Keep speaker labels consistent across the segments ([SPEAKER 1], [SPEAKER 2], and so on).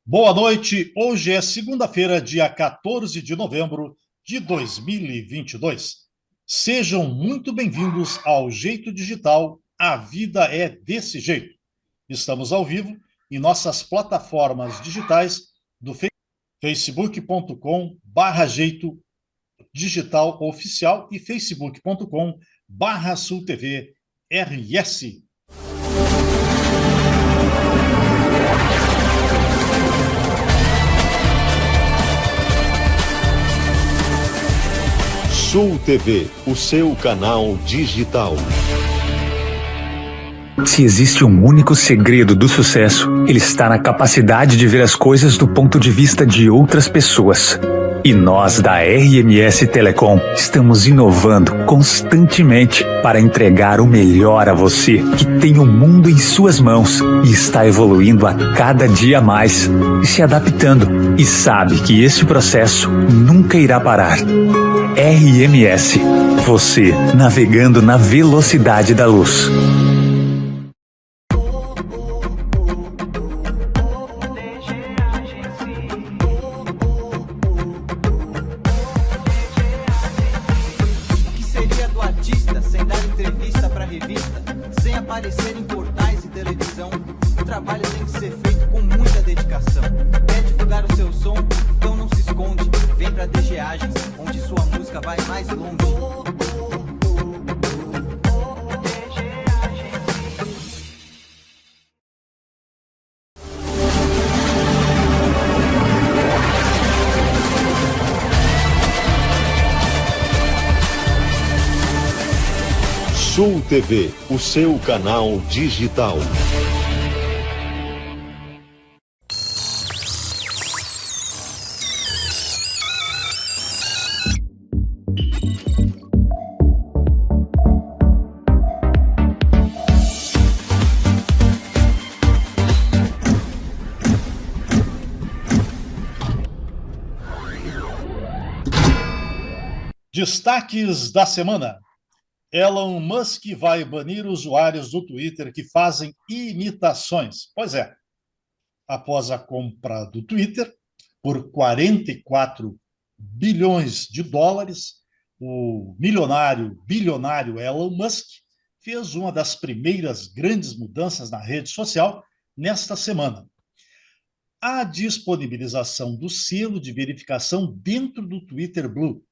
[SPEAKER 1] Boa noite, hoje é segunda-feira, dia 14 de novembro de 2022. Sejam muito bem-vindos ao Jeito Digital, a vida é desse jeito. Estamos ao vivo em nossas plataformas digitais do facebook.com/jeito digital oficial e facebook.com/sultv RS.
[SPEAKER 2] Sul TV, o seu canal digital.
[SPEAKER 3] Se existe um único segredo do sucesso, ele está na capacidade de ver as coisas do ponto de vista de outras pessoas. E nós, da RMS Telecom, estamos inovando constantemente para entregar o melhor a você, que tem o mundo em suas mãos e está evoluindo a cada dia mais, e se adaptando, e sabe que esse processo nunca irá parar. RMS, você navegando na velocidade da luz.
[SPEAKER 2] Sul TV, o seu canal digital.
[SPEAKER 1] Destaques da semana. Elon Musk vai banir usuários do Twitter que fazem imitações. Pois é, após a compra do Twitter por 44 bilhões de dólares, o bilionário Elon Musk fez uma das primeiras grandes mudanças na rede social nesta semana. A disponibilização do selo de verificação dentro do Twitter Blue.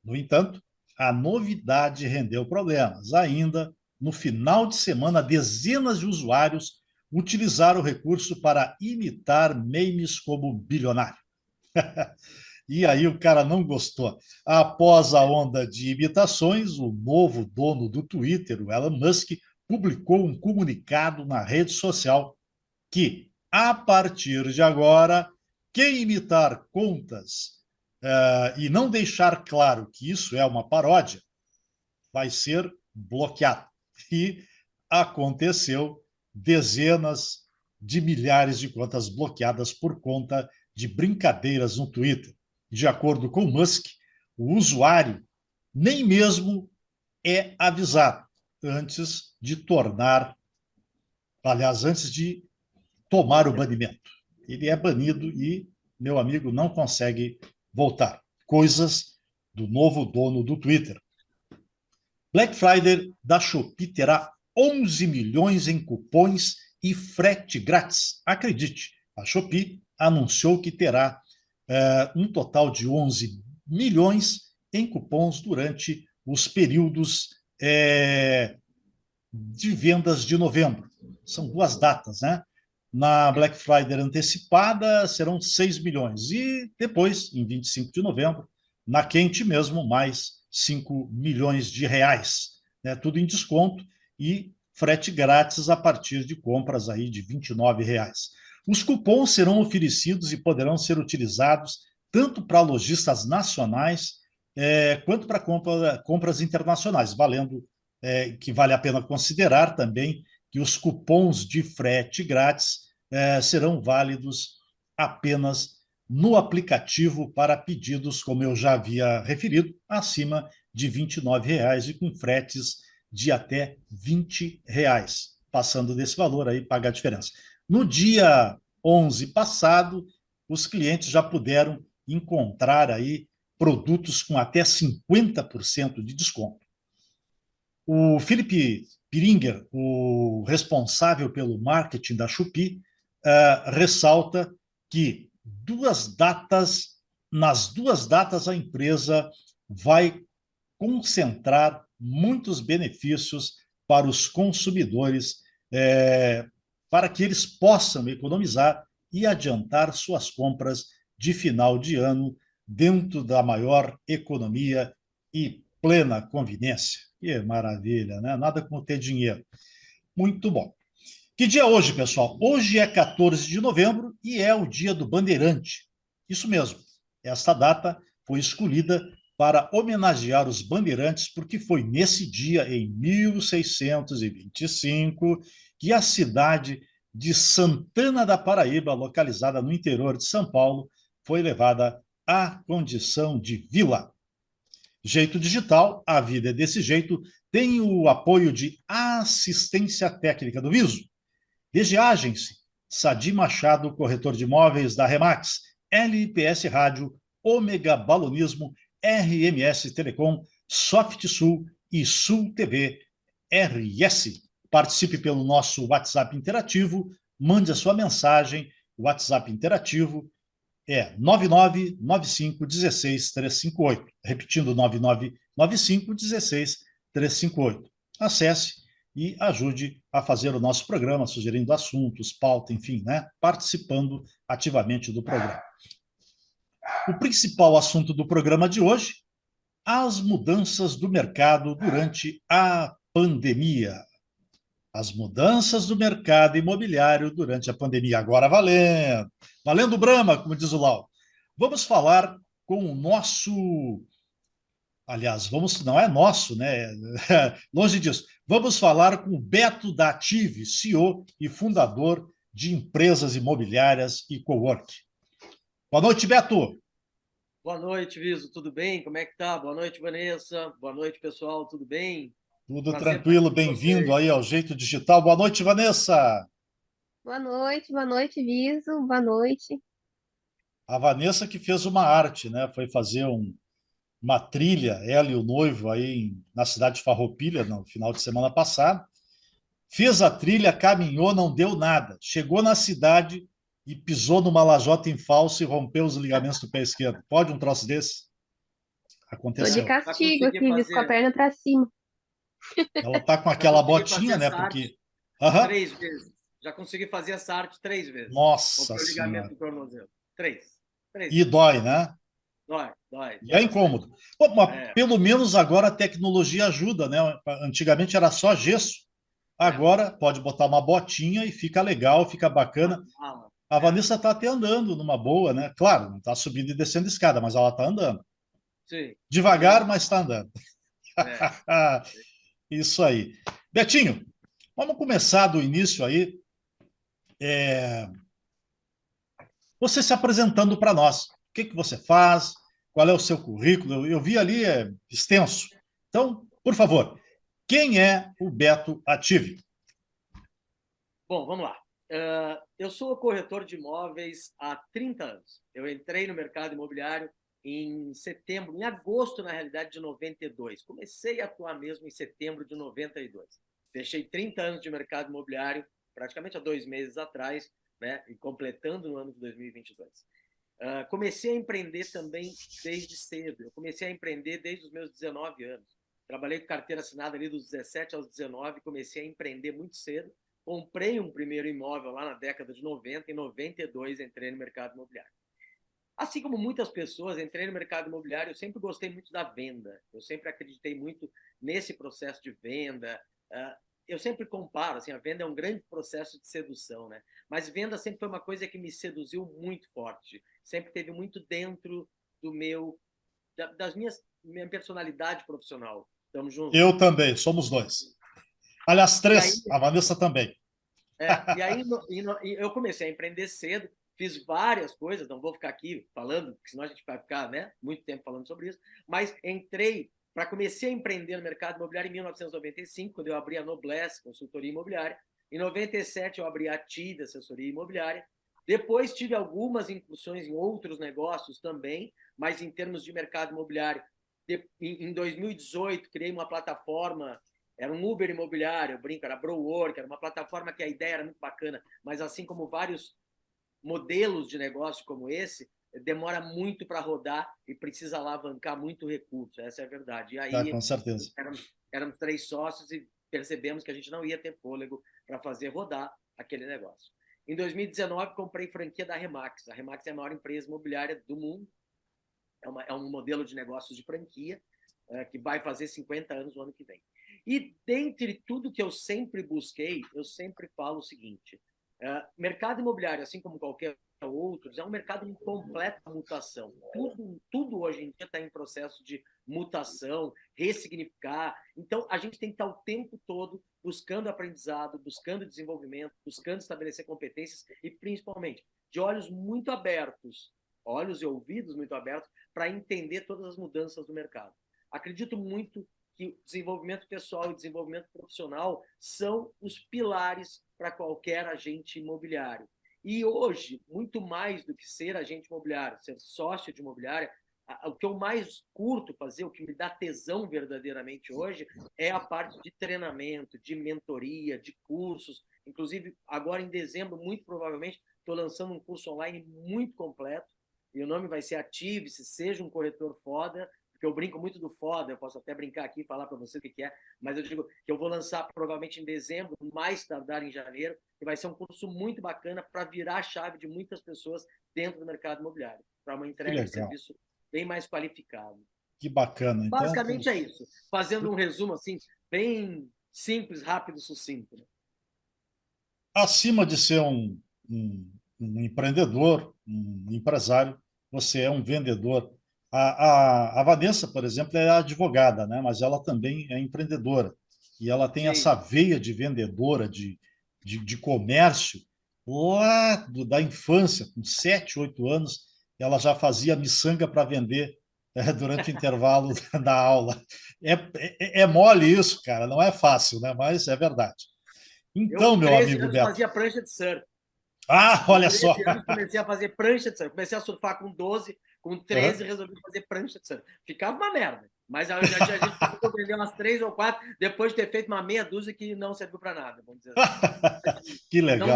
[SPEAKER 1] No entanto, a novidade rendeu problemas. Ainda, no final de semana, dezenas de usuários utilizaram o recurso para imitar memes como bilionário. E aí o cara não gostou. Após a onda de imitações, o novo dono do Twitter, o Elon Musk, publicou um comunicado na rede social que, a partir de agora, quem imitar contas e não deixar claro que isso é uma paródia, vai ser bloqueado. E aconteceu, dezenas de milhares de contas bloqueadas por conta de brincadeiras no Twitter. De acordo com Musk, o usuário nem mesmo é avisado antes de tomar o banimento. Ele é banido e, meu amigo, não consegue voltar. Coisas do novo dono do Twitter. Black Friday da Shopee terá 11 milhões em cupons e frete grátis. Acredite, a Shopee anunciou que terá um total de 11 milhões em cupons durante os períodos de vendas de novembro. São duas datas, né? Na Black Friday antecipada serão 6 milhões. E depois, em 25 de novembro, na quente mesmo, mais 5 milhões de reais. Né? Tudo em desconto e frete grátis a partir de compras aí de R$ 29. Os cupons serão oferecidos e poderão ser utilizados tanto para lojistas nacionais quanto para compras internacionais, valendo que vale a pena considerar também que os cupons de frete grátis serão válidos apenas no aplicativo para pedidos, como eu já havia referido, acima de R$ 29 e com fretes de até R$ 20. Passando desse valor aí, paga a diferença. No dia 11 passado, os clientes já puderam encontrar aí produtos com até 50% de desconto. O Felipe Piringer, o responsável pelo marketing da Shopee, ressalta que nas duas datas a empresa vai concentrar muitos benefícios para os consumidores, para que eles possam economizar e adiantar suas compras de final de ano dentro da maior economia e plena conveniência. Que maravilha, né? Nada como ter dinheiro. Muito bom. Que dia é hoje, pessoal? Hoje é 14 de novembro e é o dia do Bandeirante. Isso mesmo. Esta data foi escolhida para homenagear os bandeirantes, porque foi nesse dia, em 1625, que a cidade de Santana da Paraíba, localizada no interior de São Paulo, foi levada à condição de vila. Jeito Digital, a vida é desse jeito, tem o apoio de assistência técnica do Viso. Viagens, Sadi Machado, corretor de imóveis da Remax, LPS Rádio, Ômega Balonismo, RMS Telecom, Soft Sul e Sul TV RS. Participe pelo nosso WhatsApp interativo, mande a sua mensagem. O WhatsApp interativo é 9995-16358. Repetindo, 9995-16358. Acesse e ajude a fazer o nosso programa, sugerindo assuntos, pauta, enfim, né? Participando ativamente do programa. O principal assunto do programa de hoje, as mudanças do mercado durante a pandemia. As mudanças do mercado imobiliário durante a pandemia. Agora valendo. Valendo Brahma, como diz o Lau. Vamos falar com o nosso... Aliás, não é nosso, né? Longe disso. Vamos falar com o Beto da Ative, CEO e fundador de empresas imobiliárias e cowork. Boa noite, Beto.
[SPEAKER 4] Boa noite, Viso. Tudo bem? Como é que tá? Boa noite, Vanessa. Boa noite, pessoal. Tudo bem?
[SPEAKER 1] Tudo tranquilo, bem-vindo aí ao Jeito Digital. Boa noite, Vanessa.
[SPEAKER 5] Boa noite, Viso. Boa noite.
[SPEAKER 1] A Vanessa que fez uma arte, né? Foi fazer uma trilha, ela e o noivo aí na cidade de Farroupilha, no final de semana passado. Fez a trilha, caminhou, não deu nada. Chegou na cidade e pisou numa lajota em falso e rompeu os ligamentos do pé esquerdo. Pode um troço desse? Aconteceu.
[SPEAKER 5] Tô de castigo aqui, Viso, com a perna pra cima.
[SPEAKER 1] Ela tá com aquela botinha, né? Porque...
[SPEAKER 4] Uhum. 3 vezes. Já consegui fazer essa arte 3 vezes.
[SPEAKER 1] Nossa
[SPEAKER 4] Senhora. O ligamento do tornozelo. 3.
[SPEAKER 1] E dói, né?
[SPEAKER 4] Dói.
[SPEAKER 1] E é incômodo. Pô, mas pelo menos agora a tecnologia ajuda, né? Antigamente era só gesso. Agora pode botar uma botinha e fica legal, fica bacana. A Vanessa está até andando numa boa, né? Claro, não está subindo e descendo escada, mas ela está andando.
[SPEAKER 4] Sim.
[SPEAKER 1] Devagar, mas está andando. Isso aí. Betinho, vamos começar do início aí. Você se apresentando para nós. O que você faz? Qual é o seu currículo? Eu vi ali, extenso. Então, por favor, quem é o Beto Ative?
[SPEAKER 4] Bom, vamos lá. Eu sou corretor de imóveis há 30 anos. Eu entrei no mercado imobiliário em agosto, na realidade, de 92. Comecei a atuar mesmo em setembro de 92. Fechei 30 anos de mercado imobiliário, praticamente há 2 meses atrás, né? E completando no ano de 2022. Comecei a empreender também desde cedo. Eu comecei a empreender desde os meus 19 anos. Trabalhei com carteira assinada ali dos 17 aos 19, comecei a empreender muito cedo. Comprei um primeiro imóvel lá na década de 90, em 92 entrei no mercado imobiliário. Assim como muitas pessoas, entrei no mercado imobiliário, eu sempre gostei muito da venda. Eu sempre acreditei muito nesse processo de venda. Eu sempre comparo, assim, a venda é um grande processo de sedução, né? Mas venda sempre foi uma coisa que me seduziu muito forte. Sempre teve muito dentro do minha personalidade profissional. Estamos juntos?
[SPEAKER 1] Eu também, somos 2. Aliás, 3, a Vanessa também.
[SPEAKER 4] E aí eu comecei a empreender cedo, fiz várias coisas, não vou ficar aqui falando, porque senão a gente vai ficar, né, muito tempo falando sobre isso, mas comecei a empreender no mercado imobiliário em 1995, quando eu abri a Noblesse, consultoria imobiliária. Em 97 eu abri a Ative, assessoria imobiliária. Depois tive algumas incursões em outros negócios também, mas em termos de mercado imobiliário. Em 2018, criei uma plataforma, era um Uber imobiliário, eu brinco, era Browork, era uma plataforma que a ideia era muito bacana, mas assim como vários modelos de negócio como esse, demora muito para rodar e precisa alavancar muito recurso, essa é a verdade. E aí,
[SPEAKER 1] com certeza.
[SPEAKER 4] éramos 3 sócios e percebemos que a gente não ia ter fôlego para fazer rodar aquele negócio. Em 2019, comprei franquia da Remax. A Remax é a maior empresa imobiliária do mundo. É um modelo de negócios de franquia que vai fazer 50 anos no ano que vem. E dentre tudo que eu sempre busquei, eu sempre falo o seguinte, mercado imobiliário, assim como qualquer outro, é um mercado em completa mutação. Tudo hoje em dia está em processo de mutação, ressignificar. Então, a gente tem que estar o tempo todo buscando aprendizado, buscando desenvolvimento, buscando estabelecer competências e, principalmente, de olhos muito abertos, olhos e ouvidos muito abertos, para entender todas as mudanças do mercado. Acredito muito que o desenvolvimento pessoal e o desenvolvimento profissional são os pilares para qualquer agente imobiliário. E hoje, muito mais do que ser agente imobiliário, ser sócio de imobiliária, o que eu mais curto fazer, o que me dá tesão verdadeiramente hoje, é a parte de treinamento, de mentoria, de cursos. Inclusive, agora em dezembro, muito provavelmente, estou lançando um curso online muito completo, e o nome vai ser Ative-se, seja um corretor foda, porque eu brinco muito do foda, eu posso até brincar aqui e falar para você o que é, mas eu digo que eu vou lançar provavelmente em dezembro, mais tardar em janeiro, que vai ser um curso muito bacana para virar a chave de muitas pessoas dentro do mercado imobiliário, para uma entrega de serviço bem mais qualificado.
[SPEAKER 1] Que bacana.
[SPEAKER 4] Basicamente é isso, fazendo um resumo assim, bem simples, rápido, sucinto.
[SPEAKER 1] Acima de ser um empreendedor, um empresário, você é um vendedor. A Vanessa, por exemplo, é advogada, né? Mas ela também é empreendedora. E ela tem essa veia de vendedora, de comércio, lá da infância, com 7, 8 anos, ela já fazia miçanga para vender durante o intervalo da aula. É mole isso, cara, não é fácil, né? Mas é verdade. Então,
[SPEAKER 4] eu, com
[SPEAKER 1] meu
[SPEAKER 4] 13
[SPEAKER 1] amigo
[SPEAKER 4] anos,
[SPEAKER 1] Beto.
[SPEAKER 4] fazia prancha de surf.
[SPEAKER 1] Olha só.
[SPEAKER 4] Com 13 anos, comecei a fazer prancha de surf. Comecei a surfar com 12, com 13 resolvi fazer prancha de surf. Ficava uma merda. Mas a gente conseguiu aprender umas 3 ou 4, depois de ter feito uma meia dúzia que não serviu para nada, vamos dizer assim.
[SPEAKER 1] Que legal.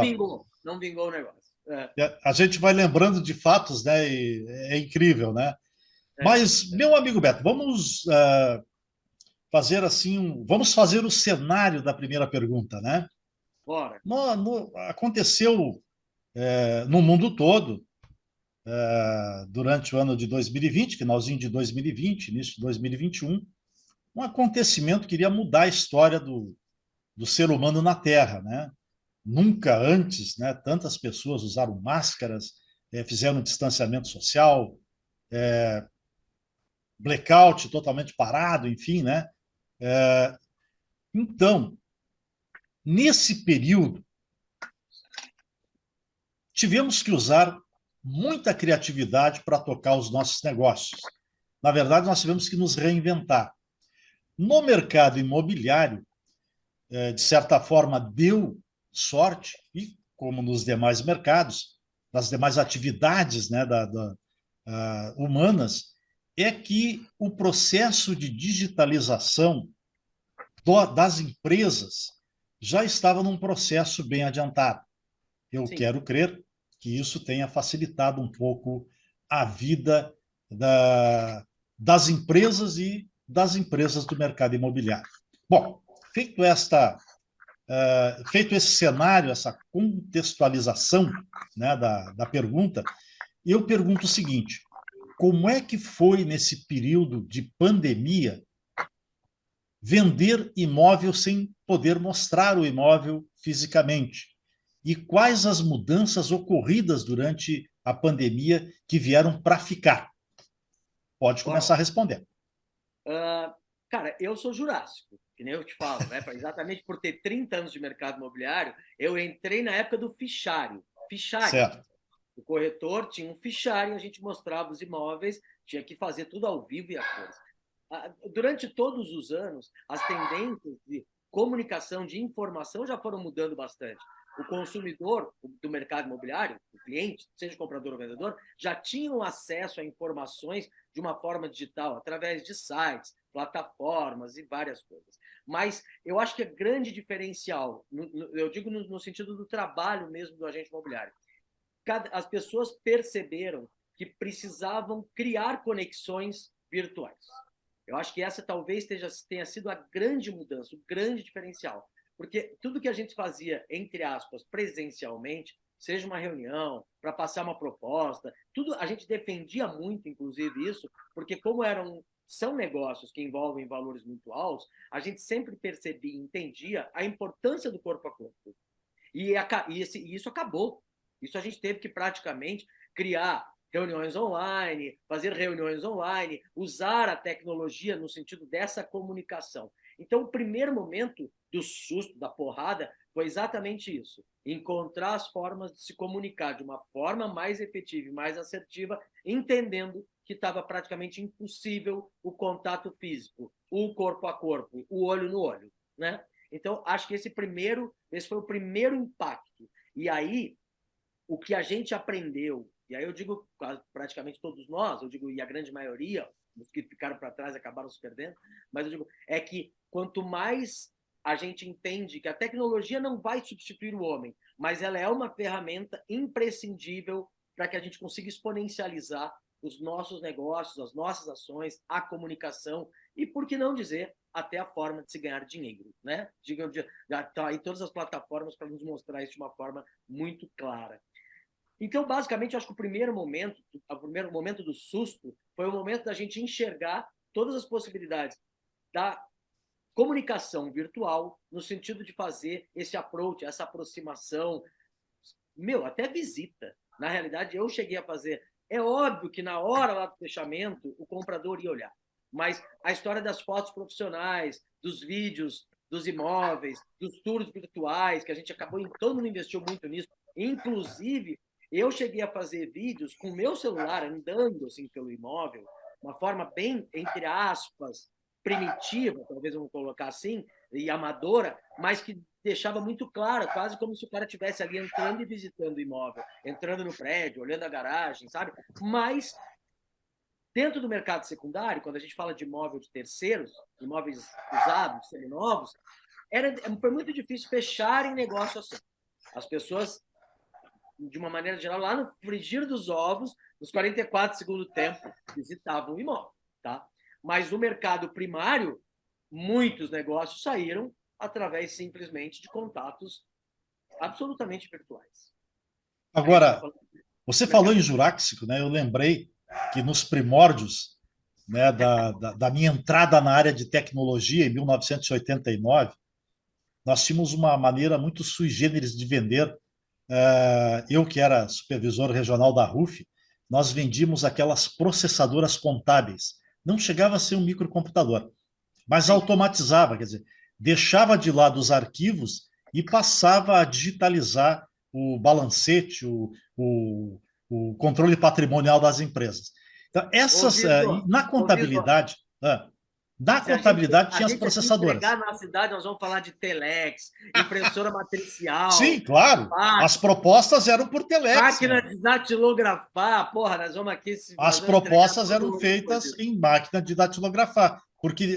[SPEAKER 4] Não vingou o negócio.
[SPEAKER 1] A gente vai lembrando de fatos, né? E é incrível, né? Mas, meu amigo Beto, vamos fazer assim, vamos fazer o cenário da primeira pergunta, né?
[SPEAKER 4] Bora.
[SPEAKER 1] Aconteceu no mundo todo, durante o ano de 2020, finalzinho de 2020, início de 2021, um acontecimento que iria mudar a história do ser humano na Terra, né? Nunca antes, né, tantas pessoas usaram máscaras, fizeram distanciamento social, blackout totalmente parado, enfim, né? Então, nesse período, tivemos que usar muita criatividade para tocar os nossos negócios. Na verdade, nós tivemos que nos reinventar. No mercado imobiliário, de certa forma, deu sorte, e como nos demais mercados, nas demais atividades, né, humanas, é que o processo de digitalização das empresas já estava num processo bem adiantado. Eu quero crer que isso tenha facilitado um pouco a vida das empresas e das empresas do mercado imobiliário. Bom, feito esse cenário, essa contextualização, né, da pergunta, eu pergunto o seguinte: como é que foi nesse período de pandemia vender imóvel sem poder mostrar o imóvel fisicamente? E quais as mudanças ocorridas durante a pandemia que vieram para ficar? Pode começar a responder.
[SPEAKER 4] Cara, eu sou jurássico, que nem eu te falo, né? Exatamente por ter 30 anos de mercado imobiliário, eu entrei na época do fichário.
[SPEAKER 1] Certo.
[SPEAKER 4] O corretor tinha um fichário, a gente mostrava os imóveis, tinha que fazer tudo ao vivo e a cores. Durante todos os anos, as tendências de comunicação, de informação já foram mudando bastante. o consumidor do mercado imobiliário, o cliente, seja comprador ou vendedor, já tinham acesso a informações de uma forma digital, através de sites, plataformas e várias coisas. Mas eu acho que é grande diferencial, eu digo no sentido do trabalho mesmo do agente imobiliário. As pessoas perceberam que precisavam criar conexões virtuais. Eu acho que essa talvez tenha sido a grande mudança, o grande diferencial. Porque tudo que a gente fazia, entre aspas, presencialmente, seja uma reunião, para passar uma proposta, tudo a gente defendia muito, inclusive, isso, porque como são negócios que envolvem valores muito altos, a gente sempre percebia e entendia a importância do corpo a corpo. E isso acabou. Isso a gente teve que praticamente criar reuniões online, fazer reuniões online, usar a tecnologia no sentido dessa comunicação. Então, o primeiro momento do susto, da porrada, foi exatamente isso. Encontrar as formas de se comunicar de uma forma mais efetiva e mais assertiva, entendendo que estava praticamente impossível o contato físico, o corpo a corpo, o olho no olho, né? Então, acho que esse foi o primeiro impacto. E aí, o que a gente aprendeu, e aí eu digo praticamente todos nós, eu digo e a grande maioria, os que ficaram para trás acabaram se perdendo, mas eu digo, é que quanto mais a gente entende que a tecnologia não vai substituir o homem, mas ela é uma ferramenta imprescindível para que a gente consiga exponencializar os nossos negócios, as nossas ações, a comunicação e, por que não dizer, até a forma de se ganhar dinheiro, né? Já está aí todas as plataformas para nos mostrar isso de uma forma muito clara. Então, basicamente, eu acho que o primeiro momento do susto foi o momento da gente enxergar todas as possibilidades da comunicação virtual no sentido de fazer esse approach, essa aproximação, até visita. Na realidade, eu cheguei a fazer. É óbvio que na hora lá do fechamento, o comprador ia olhar. Mas a história das fotos profissionais, dos vídeos, dos imóveis, dos tours virtuais, que a gente todo mundo investiu muito nisso. Inclusive, eu cheguei a fazer vídeos com o meu celular andando assim pelo imóvel, uma forma bem, entre aspas, primitiva, talvez vamos colocar assim, e amadora, mas que deixava muito claro, quase como se o cara estivesse ali entrando e visitando o imóvel, entrando no prédio, olhando a garagem, sabe? Mas dentro do mercado secundário, quando a gente fala de imóvel de terceiros, imóveis usados, seminovos, foi muito difícil fecharem negócio assim. As pessoas, de uma maneira geral, lá no frigir dos ovos, nos 44 segundos do tempo, visitavam o imóvel, tá? Mas no mercado primário, muitos negócios saíram através simplesmente de contatos absolutamente virtuais.
[SPEAKER 1] Agora, você falou em Jurássico, né? Eu lembrei que nos primórdios, né, da minha entrada na área de tecnologia, em 1989, nós tínhamos uma maneira muito sui generis de vender. Eu, que era supervisor regional da RUF, nós vendíamos aquelas processadoras contábeis. Não chegava a ser um microcomputador, mas automatizava, quer dizer, deixava de lado os arquivos e passava a digitalizar o balancete, o controle patrimonial das empresas. Então, na contabilidade, tinha as processadoras.
[SPEAKER 4] Se a gente na cidade, nós vamos falar de telex, impressora matricial.
[SPEAKER 1] Sim, claro. As propostas eram por telex.
[SPEAKER 4] Máquina de datilografar. Porra, nós vamos aqui...
[SPEAKER 1] As propostas eram feitas em máquina de datilografar, porque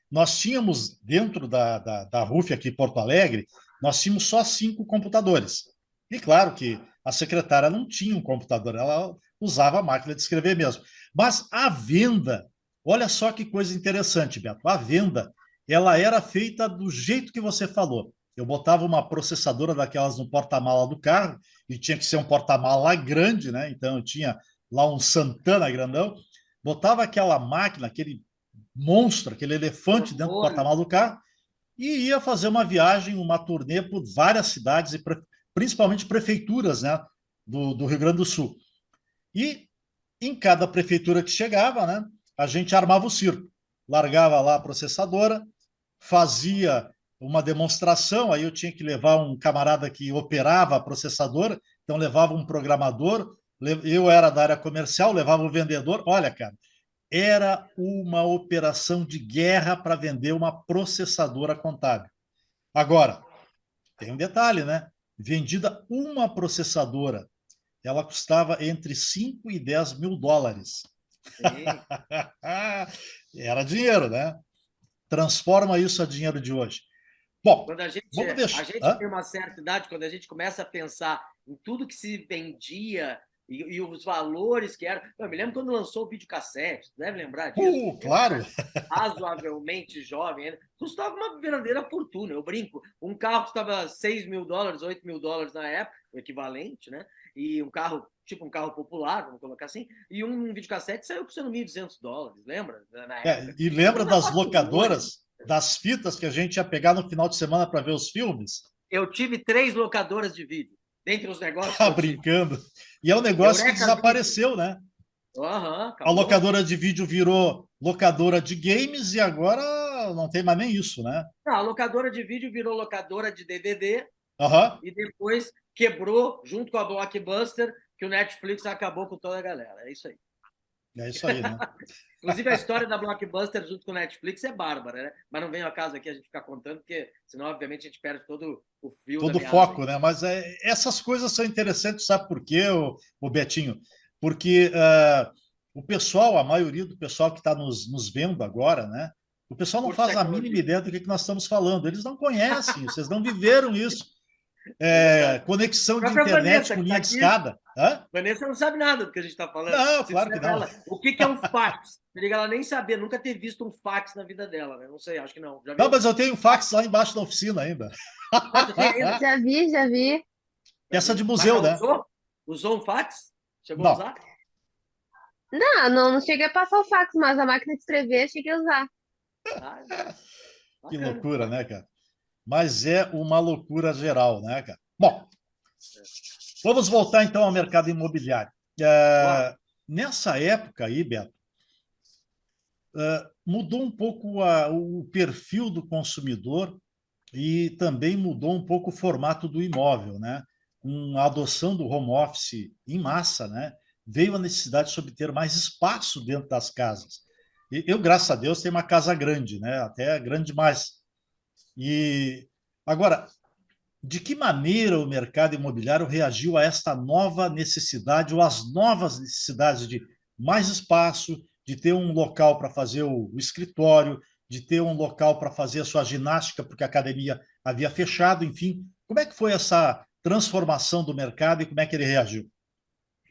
[SPEAKER 1] nós tínhamos, dentro da RUF aqui em Porto Alegre, nós tínhamos só 5 computadores. E claro que a secretária não tinha um computador, ela usava a máquina de escrever mesmo. Mas a venda, olha só que coisa interessante, Beto, a venda, ela era feita do jeito que você falou. Eu botava uma processadora daquelas no porta-mala do carro, e tinha que ser um porta-mala grande, né? Então eu tinha lá um Santana grandão, botava aquela máquina, aquele monstro, aquele elefante dentro do porta-mala do carro, e ia fazer uma viagem, uma turnê por várias cidades, e principalmente prefeituras, né, do Rio Grande do Sul. E em cada prefeitura que chegava, né, a gente armava o circo, largava lá a processadora, fazia uma demonstração, aí eu tinha que levar um camarada que operava a processadora, então levava um programador, eu era da área comercial, levava o vendedor. Olha, cara, era uma operação de guerra para vender uma processadora contábil. Agora, tem um detalhe, né? vendida uma processadora. Ela custava entre 5 e 10 mil dólares.
[SPEAKER 4] Sim.
[SPEAKER 1] Era dinheiro, né? Transforma isso a dinheiro de hoje. Bom,
[SPEAKER 4] Quando
[SPEAKER 1] vamos deixar.
[SPEAKER 4] a gente tem uma certa idade, quando a gente começa a pensar em tudo que se vendia e os valores que eram. Eu me lembro quando lançou o videocassete, deve lembrar disso?
[SPEAKER 1] Claro.
[SPEAKER 4] Razoavelmente jovem, ainda, custava uma verdadeira fortuna. Eu brinco, um carro custava 6 mil dólares, 8 mil dólares na época, o equivalente, né? E um carro, tipo um carro popular, vamos colocar assim, e um videocassete saiu custando 1.200 dólares, lembra? Na época.
[SPEAKER 1] E lembra das
[SPEAKER 4] Patrimônio.
[SPEAKER 1] locadoras, das fitas que a gente ia pegar no final de semana para ver os filmes?
[SPEAKER 4] Eu tive 3 locadoras de vídeo, dentre os negócios que
[SPEAKER 1] Tá
[SPEAKER 4] eu tive.
[SPEAKER 1] brincando. E é um negócio que
[SPEAKER 4] Eureka
[SPEAKER 1] desapareceu, né?
[SPEAKER 4] Aham,
[SPEAKER 1] A
[SPEAKER 4] acabou.
[SPEAKER 1] locadora de vídeo virou locadora de games e agora não tem mais nem isso, né?
[SPEAKER 4] Não, a locadora de vídeo virou locadora de DVD
[SPEAKER 1] Aham.
[SPEAKER 4] e depois quebrou, junto com a Blockbuster, que o Netflix acabou com toda a galera. É isso aí.
[SPEAKER 1] É isso aí, né?
[SPEAKER 4] Inclusive, a história da Blockbuster junto com o Netflix é bárbara, né? Mas não vem ao caso aqui a gente ficar contando, porque senão, obviamente, a gente perde todo o fio
[SPEAKER 1] Todo
[SPEAKER 4] da
[SPEAKER 1] o
[SPEAKER 4] meada.
[SPEAKER 1] foco, né? Mas essas coisas são interessantes, sabe por quê, o Betinho? Porque o pessoal, a maioria do pessoal que está nos vendo agora, né? O pessoal não
[SPEAKER 4] Por
[SPEAKER 1] faz a
[SPEAKER 4] tecnologia.
[SPEAKER 1] mínima ideia do que nós estamos falando. Eles não conhecem, vocês não viveram isso. Conexão de
[SPEAKER 4] própria
[SPEAKER 1] internet
[SPEAKER 4] Vanessa,
[SPEAKER 1] com
[SPEAKER 4] que
[SPEAKER 1] linha
[SPEAKER 4] tá
[SPEAKER 1] de
[SPEAKER 4] aqui.
[SPEAKER 1] escada. Hã?
[SPEAKER 4] Vanessa não sabe nada do que a gente está falando.
[SPEAKER 1] Não,
[SPEAKER 4] Se
[SPEAKER 1] claro
[SPEAKER 4] disser
[SPEAKER 1] que
[SPEAKER 4] pra
[SPEAKER 1] não.
[SPEAKER 4] ela, o que é um fax? Ela nem sabia, nunca ter visto um fax na vida dela, né? Não sei, acho que não. Já viu?
[SPEAKER 1] Não, mas eu tenho um fax lá embaixo da oficina ainda.
[SPEAKER 4] Ah, tu tem ainda?
[SPEAKER 5] Já vi, já vi.
[SPEAKER 1] Essa de
[SPEAKER 4] Mas
[SPEAKER 1] museu,
[SPEAKER 4] já
[SPEAKER 1] né?
[SPEAKER 4] usou? Usou um fax? Chegou a
[SPEAKER 1] Não.
[SPEAKER 4] usar?
[SPEAKER 5] Não cheguei a passar o fax, mas a máquina de escrever cheguei a usar.
[SPEAKER 4] Ah,
[SPEAKER 1] Que
[SPEAKER 4] bacana,
[SPEAKER 1] loucura,
[SPEAKER 4] bacana.
[SPEAKER 1] né, cara? Mas é uma loucura geral, né, cara? Bom, vamos voltar então ao mercado imobiliário. Nessa época aí, Beto, mudou um pouco o perfil do consumidor e também mudou um pouco o formato do imóvel, né? Com a adoção do home office em massa, né? Veio a necessidade de obter mais espaço dentro das casas. E eu, graças a Deus, tenho uma casa grande, né? Até grande demais. E agora, de que maneira o mercado imobiliário reagiu a esta nova necessidade ou às novas necessidades de mais espaço, de ter um local para fazer o escritório, de ter um local para fazer a sua ginástica, porque a academia havia fechado, enfim. Como é que foi essa transformação do mercado e como é que ele reagiu?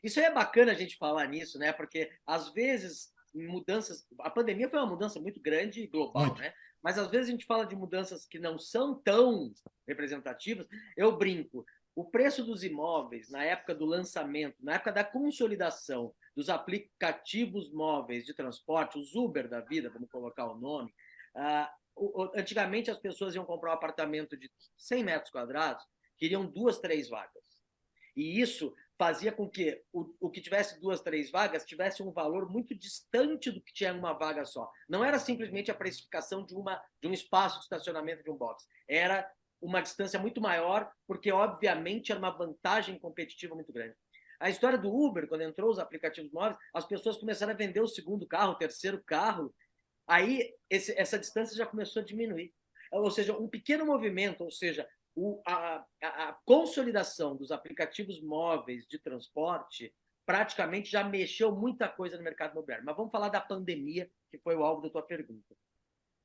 [SPEAKER 4] Isso é bacana a gente falar nisso, né? Porque às vezes mudanças, a pandemia foi uma mudança muito grande e global,
[SPEAKER 1] Muito.
[SPEAKER 4] né? Mas às vezes a gente fala de mudanças que não são tão representativas. Eu brinco, o preço dos imóveis na época do lançamento, na época da consolidação dos aplicativos móveis de transporte, os Uber da vida, vamos colocar o nome, antigamente as pessoas iam comprar um apartamento de 100 metros quadrados, queriam 2, 3 vagas. E isso fazia com que o que tivesse 2, 3 vagas tivesse um valor muito distante do que tinha uma vaga só. Não era simplesmente a precificação de um espaço de estacionamento de um box. Era uma distância muito maior, porque, obviamente, era uma vantagem competitiva muito grande. A história do Uber, quando entrou os aplicativos móveis, as pessoas começaram a vender o segundo carro, o terceiro carro. Aí, essa distância já começou a diminuir. Ou seja, um pequeno movimento, ou seja, a consolidação dos aplicativos móveis de transporte praticamente já mexeu muita coisa no mercado imobiliário. Mas vamos falar da pandemia, que foi o alvo da tua pergunta.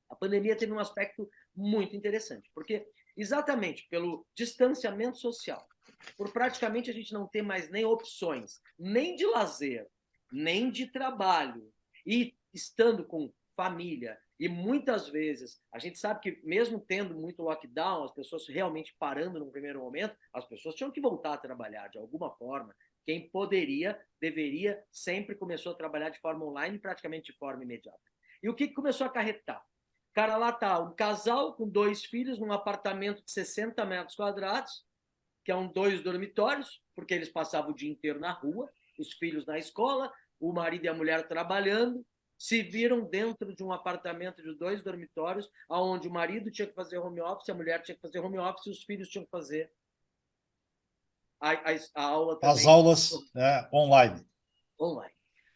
[SPEAKER 4] A pandemia teve um aspecto muito interessante, porque exatamente pelo distanciamento social, por praticamente a gente não ter mais nem opções, nem de lazer, nem de trabalho, e estando com família, e muitas vezes, a gente sabe que mesmo tendo muito lockdown, as pessoas realmente parando num primeiro momento, as pessoas tinham que voltar a trabalhar de alguma forma. Quem poderia, deveria, sempre começou a trabalhar de forma online, praticamente de forma imediata. E o que começou a acarretar? Cara, lá tá um casal com 2 filhos num apartamento de 60 metros quadrados, que é 2 dormitórios, porque eles passavam o dia inteiro na rua, os filhos na escola, o marido e a mulher trabalhando, se viram dentro de um apartamento de 2 dormitórios, onde o marido tinha que fazer home office, a mulher tinha que fazer home office e os filhos tinham que fazer a aula também.
[SPEAKER 1] As aulas online.
[SPEAKER 4] Online.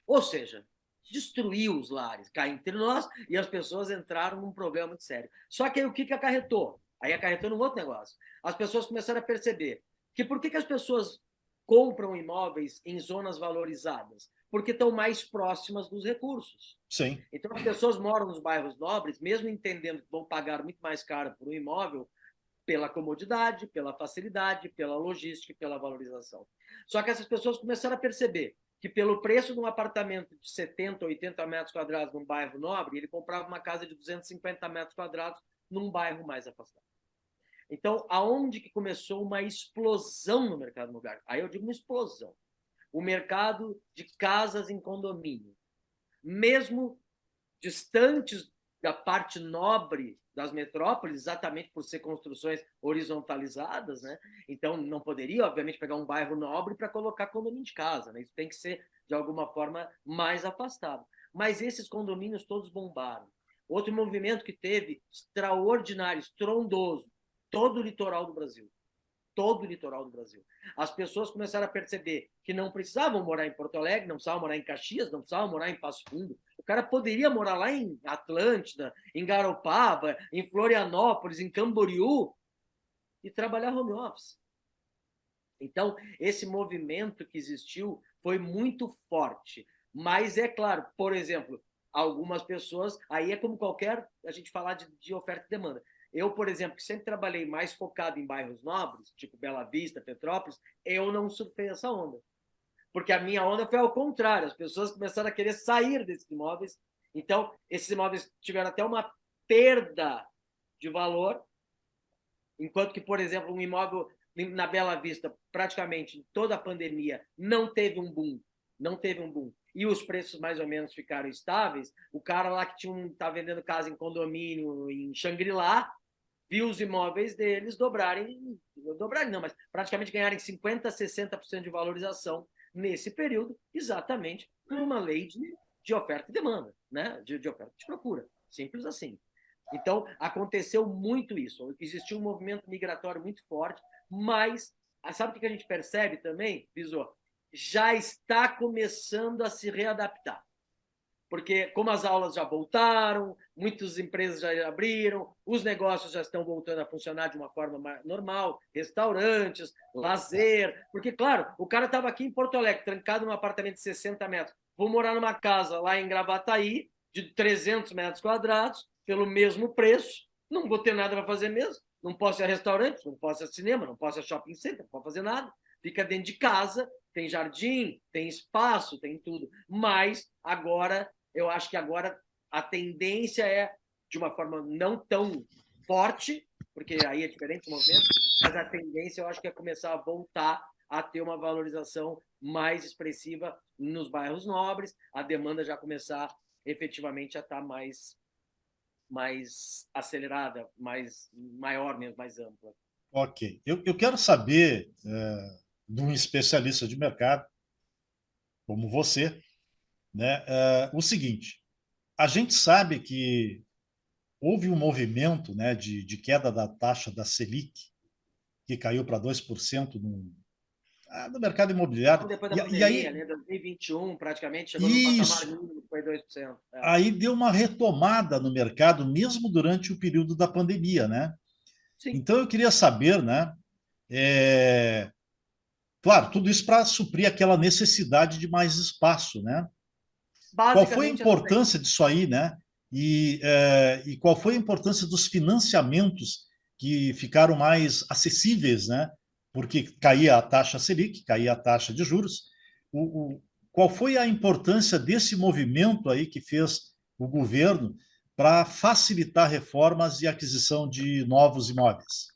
[SPEAKER 4] Ou seja, destruiu os lares, cá entre nós, e as pessoas entraram num problema muito sério. Só que aí o que acarretou? Aí acarretou num outro negócio. As pessoas começaram a perceber que por que as pessoas compram imóveis em zonas valorizadas? Porque estão mais próximas dos recursos.
[SPEAKER 1] Sim.
[SPEAKER 4] Então, as pessoas moram nos bairros nobres, mesmo entendendo que vão pagar muito mais caro por um imóvel, pela comodidade, pela facilidade, pela logística e pela valorização. Só que essas pessoas começaram a perceber que pelo preço de um apartamento de 70, 80 metros quadrados num bairro nobre, ele comprava uma casa de 250 metros quadrados num bairro mais afastado. Então, aonde que começou uma explosão no mercado imobiliário? Aí eu digo uma explosão. O mercado de casas em condomínio, mesmo distantes da parte nobre das metrópoles, exatamente por ser construções horizontalizadas, né? Então, não poderia, obviamente, pegar um bairro nobre para colocar condomínio de casa, né? Isso tem que ser, de alguma forma, mais afastado. Mas esses condomínios todos bombaram. Outro movimento que teve, extraordinário, estrondoso, todo o litoral do Brasil. Todo o litoral do Brasil. As pessoas começaram a perceber que não precisavam morar em Porto Alegre, não precisavam morar em Caxias, não precisavam morar em Passo Fundo. O cara poderia morar lá em Atlântida, em Garopaba, em Florianópolis, em Camboriú e trabalhar home office. Então, esse movimento que existiu foi muito forte. Mas é claro, por exemplo, algumas pessoas, aí é como qualquer, a gente falar de oferta e demanda. Eu, por exemplo, que sempre trabalhei mais focado em bairros nobres, tipo Bela Vista, Petrópolis, eu não surfei essa onda. Porque a minha onda foi ao contrário, as pessoas começaram a querer sair desses imóveis. Então, esses imóveis tiveram até uma perda de valor, enquanto que, por exemplo, um imóvel na Bela Vista, praticamente toda a pandemia, não teve um boom, não teve um boom. E os preços mais ou menos ficaram estáveis. O cara lá que tá vendendo casa em condomínio em Xangri-Lá, viu os imóveis deles dobrarem não, mas praticamente ganharem 50%, 60% de valorização nesse período, exatamente por uma lei de oferta e demanda, né? de oferta e de procura. Simples assim. Então, aconteceu muito isso. Existiu um movimento migratório muito forte, mas sabe o que a gente percebe também, Visor? Já está começando a se readaptar. Porque como as aulas já voltaram, muitas empresas já abriram, os negócios já estão voltando a funcionar de uma forma normal, restaurantes, lazer, porque, claro, o cara estava aqui em Porto Alegre, trancado num apartamento de 60 metros, vou morar numa casa lá em Gravataí, de 300 metros quadrados, pelo mesmo preço, não vou ter nada para fazer mesmo, não posso ir a restaurante, não posso ir a cinema, não posso ir a shopping center, não posso fazer nada, fica dentro de casa, tem jardim, tem espaço, tem tudo, mas agora eu acho que agora a tendência é, de uma forma não tão forte, porque aí é diferente o movimento, mas a tendência eu acho que é começar a voltar a ter uma valorização mais expressiva nos bairros nobres, a demanda já começar efetivamente a estar mais acelerada, maior mesmo, mais ampla.
[SPEAKER 1] Ok. Eu quero saber de um especialista de mercado, como você, né, o seguinte: a gente sabe que houve um movimento, né, de queda da taxa da Selic, que caiu para 2% no mercado imobiliário.
[SPEAKER 4] Depois da
[SPEAKER 1] E
[SPEAKER 4] pandemia,
[SPEAKER 1] aí,
[SPEAKER 4] né, 2021, praticamente, chegou num patamar
[SPEAKER 1] isso,
[SPEAKER 4] mínimo, que foi 2%.
[SPEAKER 1] aí deu uma retomada no mercado, mesmo durante o período da pandemia, né?
[SPEAKER 4] Sim.
[SPEAKER 1] Então eu queria saber, né? Claro, tudo isso para suprir aquela necessidade de mais espaço, né? Qual foi a
[SPEAKER 4] Basicamente,
[SPEAKER 1] importância disso aí, né? E qual foi a importância dos financiamentos que ficaram mais acessíveis, né? Porque caía a taxa Selic, caía a taxa de juros. Qual foi a importância desse movimento aí que fez o governo para facilitar reformas e aquisição de novos imóveis?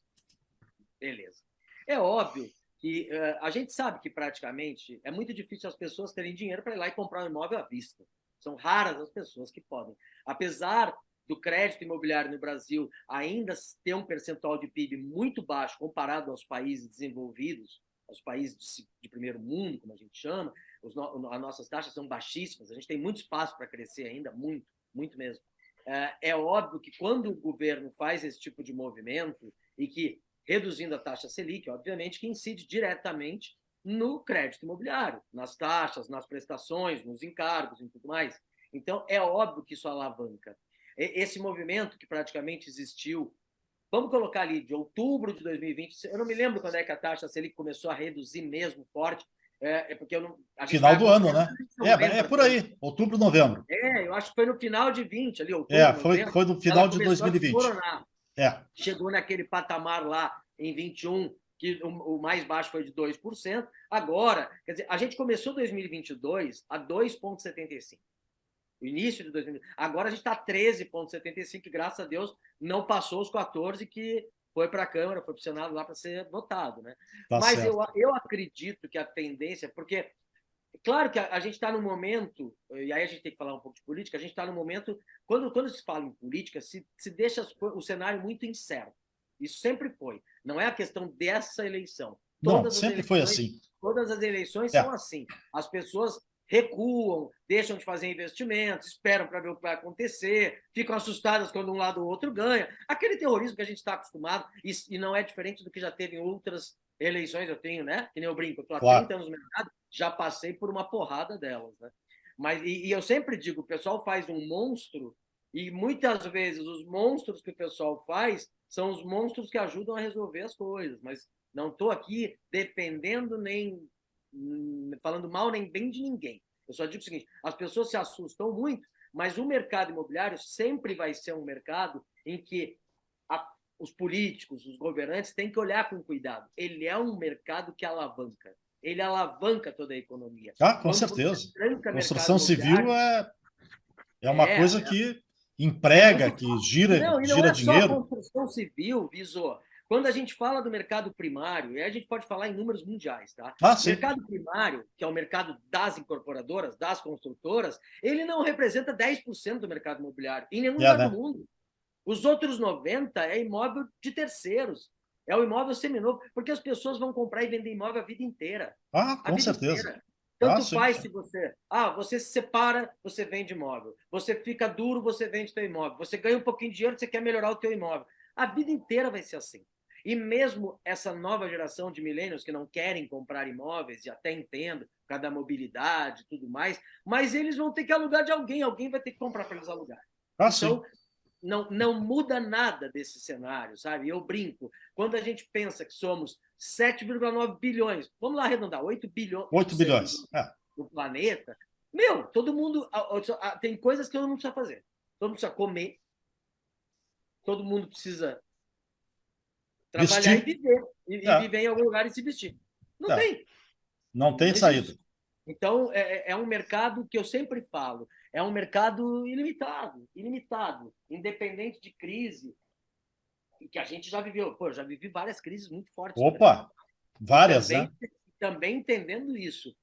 [SPEAKER 4] beleza. É óbvio que a gente sabe que praticamente é muito difícil as pessoas terem dinheiro para ir lá e comprar um imóvel à vista. São raras as pessoas que podem. Apesar do crédito imobiliário no Brasil ainda ter um percentual de PIB muito baixo comparado aos países desenvolvidos, aos países de primeiro mundo, como a gente chama, as nossas taxas são baixíssimas, a gente tem muito espaço para crescer ainda, muito, muito mesmo. É óbvio que quando o governo faz esse tipo de movimento e que reduzindo a taxa Selic, obviamente, que incide diretamente no crédito imobiliário, nas taxas, nas prestações, nos encargos e tudo mais. Então, é óbvio que isso alavanca. Esse movimento que praticamente existiu vamos colocar ali de outubro de 2020, eu não me lembro quando é que a taxa Selic começou a reduzir mesmo forte, porque eu não, a gente
[SPEAKER 1] Final
[SPEAKER 4] vai
[SPEAKER 1] do ano,
[SPEAKER 4] acompanhando
[SPEAKER 1] né?
[SPEAKER 4] em novembro,
[SPEAKER 1] É por aí, outubro, novembro.
[SPEAKER 4] eu acho que foi no final de 20, ali, outubro, novembro,
[SPEAKER 1] Foi no
[SPEAKER 4] ela
[SPEAKER 1] final de
[SPEAKER 4] começou a
[SPEAKER 1] 2020.
[SPEAKER 4] desmoronar.
[SPEAKER 1] É,
[SPEAKER 4] Chegou naquele patamar lá em 21, que o mais baixo foi de 2%. Agora, quer dizer, a gente começou 2022 a 2,75. O início de 2020. Agora a gente está a 13,75, e graças a Deus não passou os 14 que foi para a Câmara, foi para o Senado lá para ser votado. Né?
[SPEAKER 1] tá
[SPEAKER 4] Mas
[SPEAKER 1] certo.
[SPEAKER 4] eu acredito que a tendência, porque claro que a gente está num momento, e aí a gente tem que falar um pouco de política, a gente está num momento, quando se fala em política, se deixa o cenário muito incerto. Isso sempre foi. Não é a questão dessa eleição.
[SPEAKER 1] Não, sempre foi assim.
[SPEAKER 4] Todas as eleições
[SPEAKER 1] É.
[SPEAKER 4] são assim. As pessoas recuam, deixam de fazer investimentos, esperam para ver o que vai acontecer, ficam assustadas quando um lado ou outro ganha. Aquele terrorismo que a gente está acostumado, e não é diferente do que já teve em outras eleições. Eu tenho, né? Que nem eu brinco, eu estou há 30 anos no mercado, já passei por uma porrada delas. Né? Mas, e eu sempre digo, o pessoal faz um monstro, e muitas vezes os monstros que o pessoal faz são os monstros que ajudam a resolver as coisas. Mas não estou aqui defendendo nem falando mal nem bem de ninguém. Eu só digo o seguinte, as pessoas se assustam muito, mas o mercado imobiliário sempre vai ser um mercado em que os políticos, os governantes têm que olhar com cuidado. Ele é um mercado que alavanca. Ele alavanca toda a economia.
[SPEAKER 1] Ah, com certeza. Construção civil é uma coisa que emprega, que gira
[SPEAKER 4] não
[SPEAKER 1] dinheiro.
[SPEAKER 4] É só a construção civil, Viso. Quando a gente fala do mercado primário, e a gente pode falar em números mundiais, tá? O mercado primário, que é o mercado das incorporadoras, das construtoras, ele não representa 10% do mercado imobiliário em nenhum lugar do mundo. Os outros 90% é imóvel de terceiros. É o imóvel seminovo, porque as pessoas vão comprar e vender imóvel a vida inteira.
[SPEAKER 1] Ah, com certeza.
[SPEAKER 4] Inteira. Tanto faz se você se separa, você vende imóvel. Você fica duro, você vende teu imóvel. Você ganha um pouquinho de dinheiro, você quer melhorar o teu imóvel. A vida inteira vai ser assim. E mesmo essa nova geração de millennials que não querem comprar imóveis, e até entendo, por causa da mobilidade e tudo mais, mas eles vão ter que alugar de alguém vai ter que comprar para eles alugar. Então, não muda nada desse cenário, sabe? Eu brinco. Quando a gente pensa que somos 7,9 bilhões, vamos lá arredondar, 8 bilhões,
[SPEAKER 1] 8 bilhões
[SPEAKER 4] no planeta, todo mundo tem coisas que todo mundo precisa fazer. Todo mundo precisa comer, todo mundo precisa trabalhar e viver. E viver em algum lugar e se vestir. Não tem.
[SPEAKER 1] Não tem saída.
[SPEAKER 4] Então, é um mercado que eu sempre falo, é um mercado ilimitado, independente de crise, que a gente já viveu. Pô, eu já vivi várias crises muito fortes.
[SPEAKER 1] Opa, várias,
[SPEAKER 4] também,
[SPEAKER 1] né?
[SPEAKER 4] Também entendendo isso.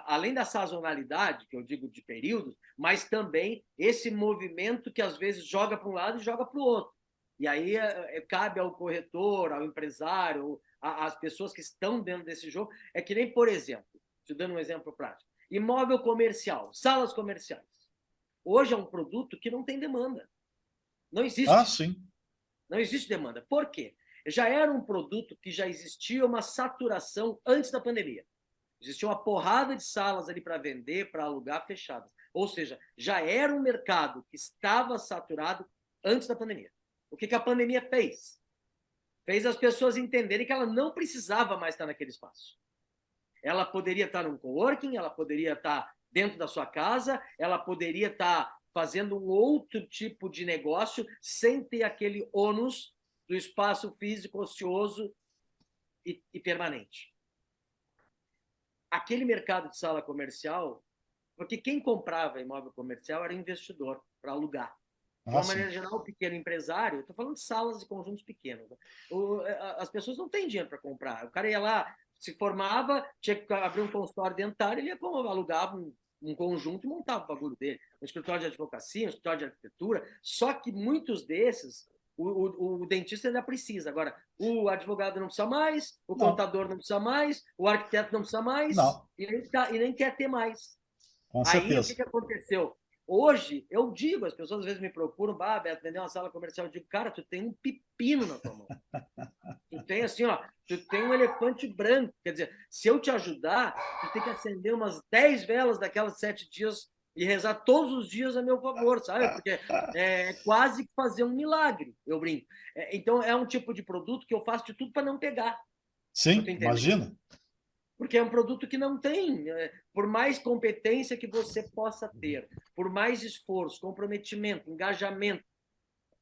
[SPEAKER 4] Além da sazonalidade, que eu digo de períodos, mas também esse movimento que às vezes joga para um lado e joga para o outro. E aí cabe ao corretor, ao empresário, às pessoas que estão dentro desse jogo. É que nem, por exemplo, te dando um exemplo prático, imóvel comercial, salas comerciais. Hoje é um produto que não tem demanda. Não existe.
[SPEAKER 1] Ah, sim.
[SPEAKER 4] Não existe demanda. Por quê? Já era um produto que já existia uma saturação antes da pandemia. Existia uma porrada de salas ali para vender, para alugar, fechadas. Ou seja, já era um mercado que estava saturado antes da pandemia. O que a pandemia fez? Fez as pessoas entenderem que ela não precisava mais estar naquele espaço. Ela poderia estar num coworking, ela poderia estar dentro da sua casa, ela poderia estar fazendo um outro tipo de negócio sem ter aquele ônus do espaço físico ocioso e permanente. Aquele mercado de sala comercial, porque quem comprava imóvel comercial era investidor para alugar. De uma maneira geral, o pequeno empresário, estou falando de salas e conjuntos pequenos. As pessoas não têm dinheiro para comprar. O cara ia lá, se formava, tinha que abrir um consultório dentário, ele ia alugava um conjunto e montava o bagulho dele. Um escritório de advocacia, um escritório de arquitetura. Só que muitos desses, o dentista ainda precisa. Agora, o advogado não precisa mais, o contador não precisa mais, o arquiteto não precisa mais, e nem quer ter mais.
[SPEAKER 1] Com certeza.
[SPEAKER 4] Aí, o que aconteceu? Hoje, eu digo, as pessoas às vezes me procuram, Beto, vender uma sala comercial. Eu digo, cara, tu tem um pepino na tua mão. Tu tem assim, tu tem um elefante branco. Quer dizer, se eu te ajudar, tu tem que acender umas 10 velas daquelas 7 dias e rezar todos os dias a meu favor, sabe? Porque é quase fazer um milagre, eu brinco. Então, é um tipo de produto que eu faço de tudo para não pegar.
[SPEAKER 1] Sim, imagina.
[SPEAKER 4] Porque é um produto que não tem, por mais competência que você possa ter, por mais esforço, comprometimento, engajamento,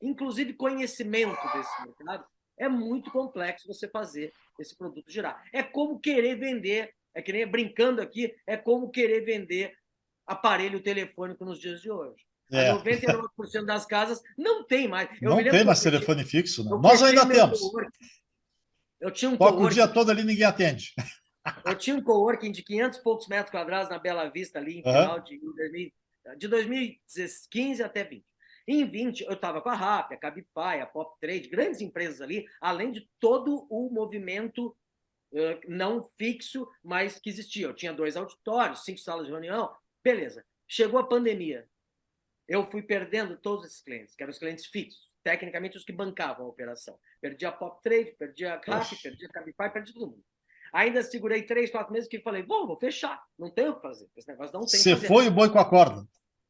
[SPEAKER 4] inclusive conhecimento desse mercado, é muito complexo você fazer esse produto girar. É como querer vender, é que nem brincando aqui, é como querer vender aparelho telefônico nos dias de hoje. A 99% das casas não tem mais.
[SPEAKER 1] Não tem mais telefone fixo, né?
[SPEAKER 4] Eu
[SPEAKER 1] Nós ainda temos.
[SPEAKER 4] Eu tinha um
[SPEAKER 1] Toca o dia todo ali, ninguém atende.
[SPEAKER 4] Eu tinha um coworking de 500 e poucos metros quadrados na Bela Vista, ali em final de 2015 até 20. Em 20, eu estava com a RAP, a Cabify, a Pop Trade, grandes empresas ali, além de todo o movimento não fixo, mas que existia. Eu tinha 2 auditórios, 5 salas de reunião, beleza. Chegou a pandemia. Eu fui perdendo todos esses clientes, que eram os clientes fixos, tecnicamente os que bancavam a operação. Perdi a Pop Trade, perdi a RAP, perdi a Cabify, perdi todo mundo. Ainda segurei 3, 4 meses que falei, bom, vou fechar, não tenho o que fazer. Esse negócio não tem o que fazer.
[SPEAKER 1] Você foi o boi com a corda.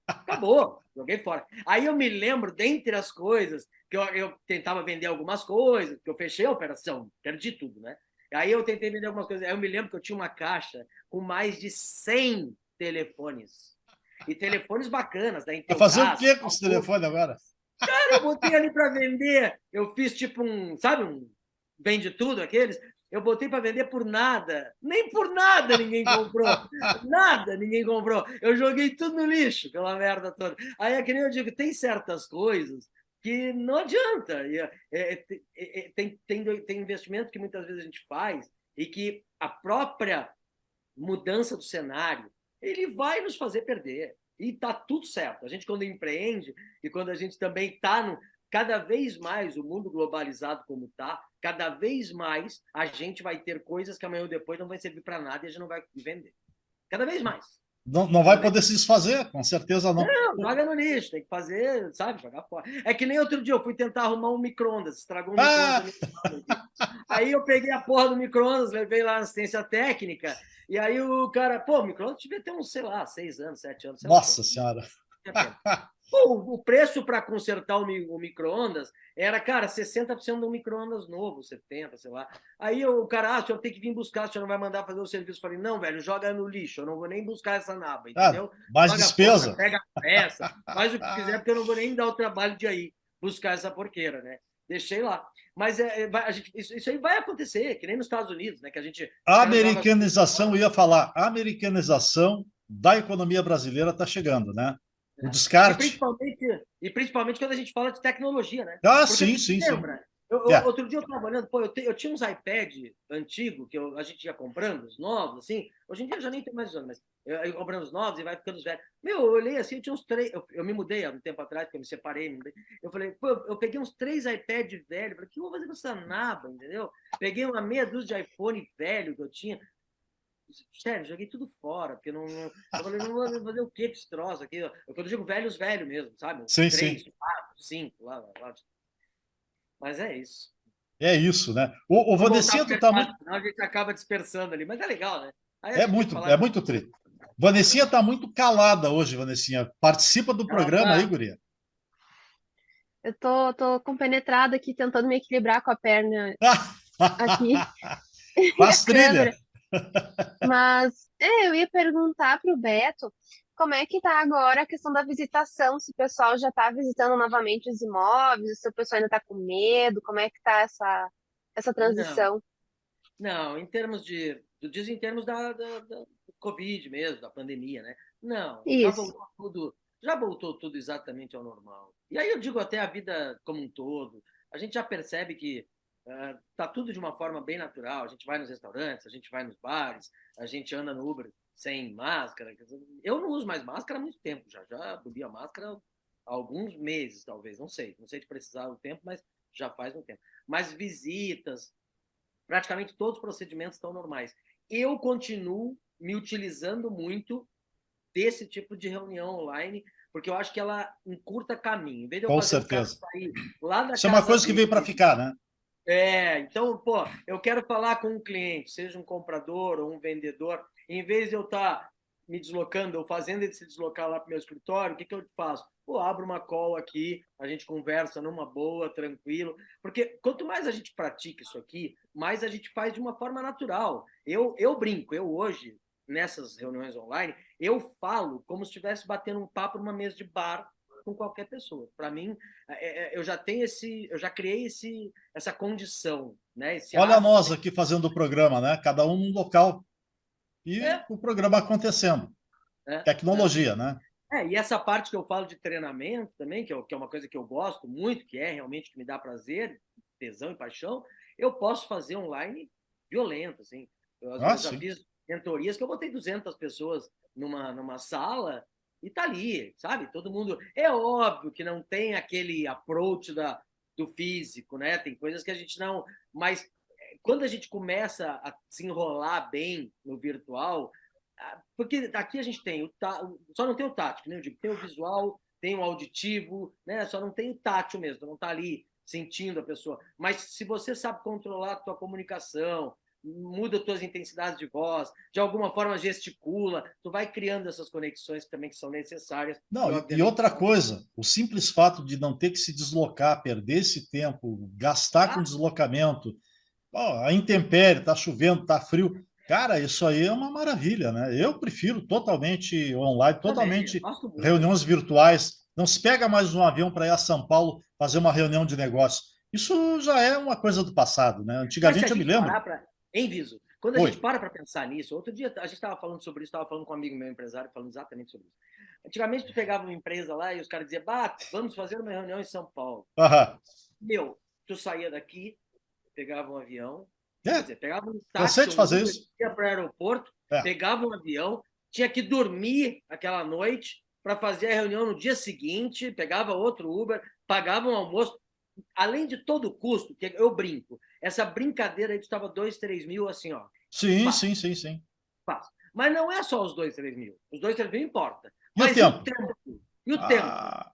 [SPEAKER 4] Acabou, joguei fora. Aí eu me lembro, dentre as coisas, que eu tentava vender algumas coisas, que eu fechei a operação, perdi tudo, né? Aí eu tentei vender algumas coisas. Aí eu me lembro que eu tinha uma caixa com mais de 100 telefones. E telefones bacanas, da Intel.
[SPEAKER 1] Vai fazer o quê com esse telefone agora?
[SPEAKER 4] Cara, eu botei ali para vender. Eu fiz tipo sabe, vende tudo aqueles. Eu botei para vender por nada. Nem por nada ninguém comprou. Nada ninguém comprou. Eu joguei tudo no lixo, aquela merda toda. Aí é que nem eu digo, tem certas coisas que não adianta. Tem investimento que muitas vezes a gente faz e que a própria mudança do cenário, ele vai nos fazer perder. E tá tudo certo. A gente, quando empreende e quando a gente também está cada vez mais o mundo globalizado como está, cada vez mais a gente vai ter coisas que amanhã ou depois não vai servir para nada e a gente não vai vender. Cada vez mais.
[SPEAKER 1] Não vai poder se desfazer, com certeza não.
[SPEAKER 4] Não, joga no lixo, tem que fazer, sabe, jogar fora. É que nem outro dia eu fui tentar arrumar um micro-ondas, estragou um micro-ondas. Aí eu peguei a porra do micro-ondas, levei lá na assistência técnica, e aí o cara, pô, o micro-ondas devia ter uns, sei lá, 6 anos, 7 anos.
[SPEAKER 1] Nossa Senhora!
[SPEAKER 4] Pô, o preço para consertar o micro-ondas era, cara, 60% de um micro-ondas novo, 70%, sei lá. Aí o cara, o senhor tem que vir buscar, o senhor não vai mandar fazer o serviço. Eu falei, não, velho, joga no lixo, eu não vou nem buscar essa naba, entendeu?
[SPEAKER 1] Mais despesa.
[SPEAKER 4] Pega a peça, faz o que quiser, porque eu não vou nem dar o trabalho de ir buscar essa porqueira, né? Deixei lá. Mas isso aí vai acontecer, que nem nos Estados Unidos, né? Que a gente.
[SPEAKER 1] A americanização, eu ia falar, a americanização da economia brasileira está chegando, né? O descarte.
[SPEAKER 4] E principalmente quando a gente fala de tecnologia, né?
[SPEAKER 1] Sim, sim.
[SPEAKER 4] Lembra? Outro dia eu estava olhando, eu tinha uns iPad antigos que a gente ia comprando, os novos, assim. Hoje em dia eu já nem tenho mais usando, mas eu comprando os novos e vai ficando os velhos. Eu olhei assim, eu tinha uns 3. Eu me mudei há um tempo atrás, porque eu me separei. Eu falei, eu peguei uns 3 iPad velhos. Falei, o que eu vou fazer com essa naba, entendeu? Peguei uma meia dúzia de iPhone velho que eu tinha. Sério, joguei tudo fora, porque eu falei, não vou fazer o que com esse troço aqui? Eu digo velho mesmo, sabe?
[SPEAKER 1] Sim,
[SPEAKER 4] 3, 4, 5, lá. Mas é isso.
[SPEAKER 1] É isso, né? O Vanessinha tá muito...
[SPEAKER 4] A gente acaba dispersando ali, mas é legal, né?
[SPEAKER 1] É muito triste. Vanessinha tá muito calada hoje, Vanessinha. Participa do programa aí, guria.
[SPEAKER 5] Eu tô compenetrada aqui, tentando me equilibrar com a perna aqui.
[SPEAKER 1] Faz trilha.
[SPEAKER 5] Mas eu ia perguntar para o Beto como é que está agora a questão da visitação, se o pessoal já está visitando novamente os imóveis, se o pessoal ainda está com medo, como é que está essa transição?
[SPEAKER 4] Não, em termos em termos da Covid mesmo, da pandemia, né? Não, já voltou tudo exatamente ao normal. E aí eu digo até a vida como um todo, a gente já percebe que tá tudo de uma forma bem natural. A gente vai nos restaurantes, a gente vai nos bares, a gente anda no Uber sem máscara. Eu não uso mais máscara há muito tempo, já aboli a máscara há alguns meses, talvez, não sei de precisar do tempo, mas já faz um tempo. Mas visitas, praticamente todos os procedimentos estão normais. Eu continuo me utilizando muito desse tipo de reunião online, porque eu acho que ela encurta caminho. Em vez de eu fazer
[SPEAKER 1] certeza.
[SPEAKER 4] Sair lá da
[SPEAKER 1] Isso é uma coisa que veio para ficar, né?
[SPEAKER 4] Então, eu quero falar com um cliente, seja um comprador ou um vendedor, em vez de eu estar me deslocando, ou fazendo ele se deslocar lá para o meu escritório, o que eu faço? Pô, abro uma call aqui, a gente conversa numa boa, tranquilo. Porque quanto mais a gente pratica isso aqui, mais a gente faz de uma forma natural. Eu brinco, eu hoje, nessas reuniões online, eu falo como se estivesse batendo um papo numa mesa de bar com qualquer pessoa. Para mim, eu já tenho eu já criei essa condição, né? Esse
[SPEAKER 1] Olha
[SPEAKER 4] hábito.
[SPEAKER 1] nós aqui fazendo o programa, né? Cada um num local e
[SPEAKER 4] É,
[SPEAKER 1] o programa acontecendo.
[SPEAKER 4] é, é.
[SPEAKER 1] Tecnologia, né?
[SPEAKER 4] E essa parte que eu falo de treinamento também, que é uma coisa que eu gosto muito, que é realmente que me dá prazer, tesão e paixão, eu posso fazer online violento, assim. Eu já
[SPEAKER 1] Sim.
[SPEAKER 4] fiz mentorias que eu botei 200 pessoas numa sala e tá ali, sabe? Todo mundo... É óbvio que não tem aquele approach do físico, né? Tem coisas que a gente não... Mas quando a gente começa a se enrolar bem no virtual, porque aqui a gente tem só não tem o tátil, né? Eu digo, tem o visual, tem o auditivo, né? Só não tem o tátil mesmo, não está ali sentindo a pessoa. Mas se você sabe controlar a tua comunicação, muda as tuas intensidades de voz, de alguma forma gesticula, tu vai criando essas conexões também que são necessárias.
[SPEAKER 1] Não, e
[SPEAKER 4] Obviamente,
[SPEAKER 1] outra coisa, o simples fato de não ter que se deslocar, perder esse tempo, gastar com deslocamento, a intempérie, tá chovendo, tá frio, cara, isso aí é uma maravilha, né? Eu prefiro totalmente online,
[SPEAKER 4] também, eu
[SPEAKER 1] totalmente
[SPEAKER 4] gosto muito.
[SPEAKER 1] reuniões virtuais. Não se pega mais um avião para ir a São Paulo fazer uma reunião de negócio. Isso já é uma coisa do passado, né?
[SPEAKER 4] Mas se a
[SPEAKER 1] Antigamente eu me
[SPEAKER 4] gente
[SPEAKER 1] lembro.
[SPEAKER 4] parar para. Hein, Viso? Quando a
[SPEAKER 1] Oi.
[SPEAKER 4] gente para pensar nisso, outro dia a gente estava falando sobre isso, estava falando com um amigo meu empresário, falando exatamente sobre isso. Antigamente, tu pegava uma empresa lá e os caras diziam, vamos fazer uma reunião em São Paulo.
[SPEAKER 1] Aham.
[SPEAKER 4] Meu, tu saía daqui, pegava um avião, quer
[SPEAKER 1] É,
[SPEAKER 4] dizer, pegava um
[SPEAKER 1] cansei
[SPEAKER 4] táxi,
[SPEAKER 1] de
[SPEAKER 4] um
[SPEAKER 1] fazer
[SPEAKER 4] Uber,
[SPEAKER 1] isso.
[SPEAKER 4] ia para o aeroporto,
[SPEAKER 1] É.
[SPEAKER 4] pegava um avião, tinha que dormir aquela noite para fazer a reunião no dia seguinte, pegava outro Uber, pagava um almoço. Além de todo o custo, que eu brinco, essa brincadeira aí estava 2, 3 mil, assim, ó,
[SPEAKER 1] Sim,
[SPEAKER 4] fácil,
[SPEAKER 1] sim, sim, sim.
[SPEAKER 4] fácil. Mas não é só os 2, 3 mil. Os 2, 3 mil importa.
[SPEAKER 1] E o
[SPEAKER 4] Mas e o
[SPEAKER 1] tempo?
[SPEAKER 4] tempo? E o tempo?
[SPEAKER 1] Ah,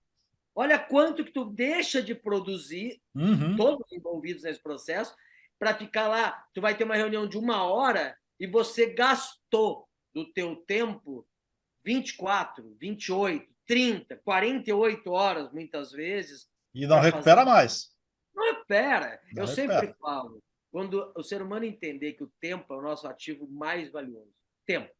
[SPEAKER 4] Olha quanto que tu deixa de produzir,
[SPEAKER 1] uhum.
[SPEAKER 4] todos envolvidos nesse processo, para ficar lá. Tu vai ter uma reunião de 1 hora e você gastou do teu tempo 24, 28, 30, 48 horas, muitas vezes,
[SPEAKER 1] E não
[SPEAKER 4] para fazer.
[SPEAKER 1] recupera mais.
[SPEAKER 4] Não espera.
[SPEAKER 1] Não
[SPEAKER 4] Eu sempre
[SPEAKER 1] recupera.
[SPEAKER 4] falo, quando o ser humano entender que o tempo é o nosso ativo mais valioso, tempo.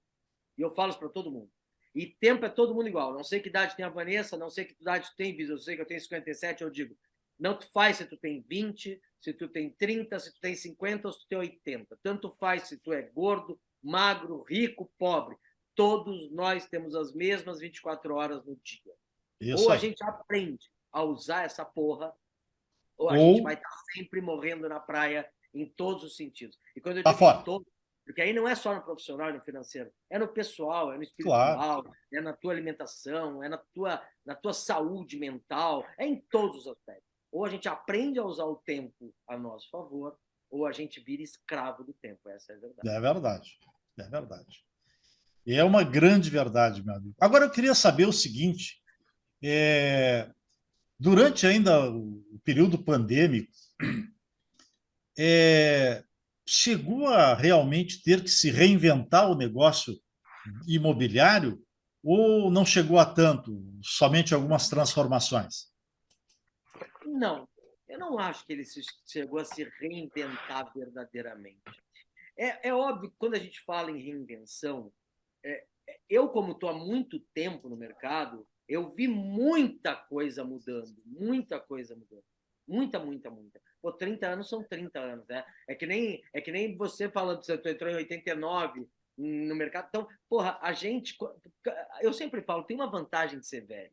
[SPEAKER 4] E eu falo isso para todo mundo. E tempo é todo mundo igual. Não sei que idade tem a Vanessa, não sei que idade tu tem, Vitor. Eu sei que eu tenho 57, eu digo. Não te faz se tu tem 20, se tu tem 30, se tu tem 50 ou se tu tem 80. Tanto faz se tu é gordo, magro, rico, pobre. Todos nós temos as mesmas 24 horas no dia. Ou
[SPEAKER 1] Isso
[SPEAKER 4] a
[SPEAKER 1] aí.
[SPEAKER 4] gente aprende a usar essa porra, ou a gente
[SPEAKER 1] Ou
[SPEAKER 4] vai estar sempre morrendo na praia em todos os sentidos. E quando eu
[SPEAKER 1] tá
[SPEAKER 4] digo em
[SPEAKER 1] fora.
[SPEAKER 4] todos, porque aí não é só no profissional e no financeiro, é no pessoal, é no
[SPEAKER 1] Claro.
[SPEAKER 4] espiritual, é na tua alimentação, é na tua saúde mental, é em todos os aspectos. Ou a gente aprende a usar o tempo a nosso favor, ou a gente vira escravo do tempo. Essa é a verdade.
[SPEAKER 1] É verdade. É verdade. E é uma grande verdade, meu amigo. Agora eu queria saber o seguinte: durante ainda o período pandêmico, é, chegou a realmente ter que se reinventar o negócio imobiliário ou não chegou a tanto, somente algumas transformações?
[SPEAKER 4] Não, eu não acho que ele chegou a se reinventar verdadeiramente. É óbvio que quando a gente fala em reinvenção, eu, como estou há muito tempo no mercado, eu vi muita coisa mudando, muita coisa mudando. Muita, muita, muita. Pô, 30 anos são 30 anos, né? É que nem você falando que você entrou em 89 no mercado. Então, porra, a gente. Eu sempre falo, tem uma vantagem de ser velho.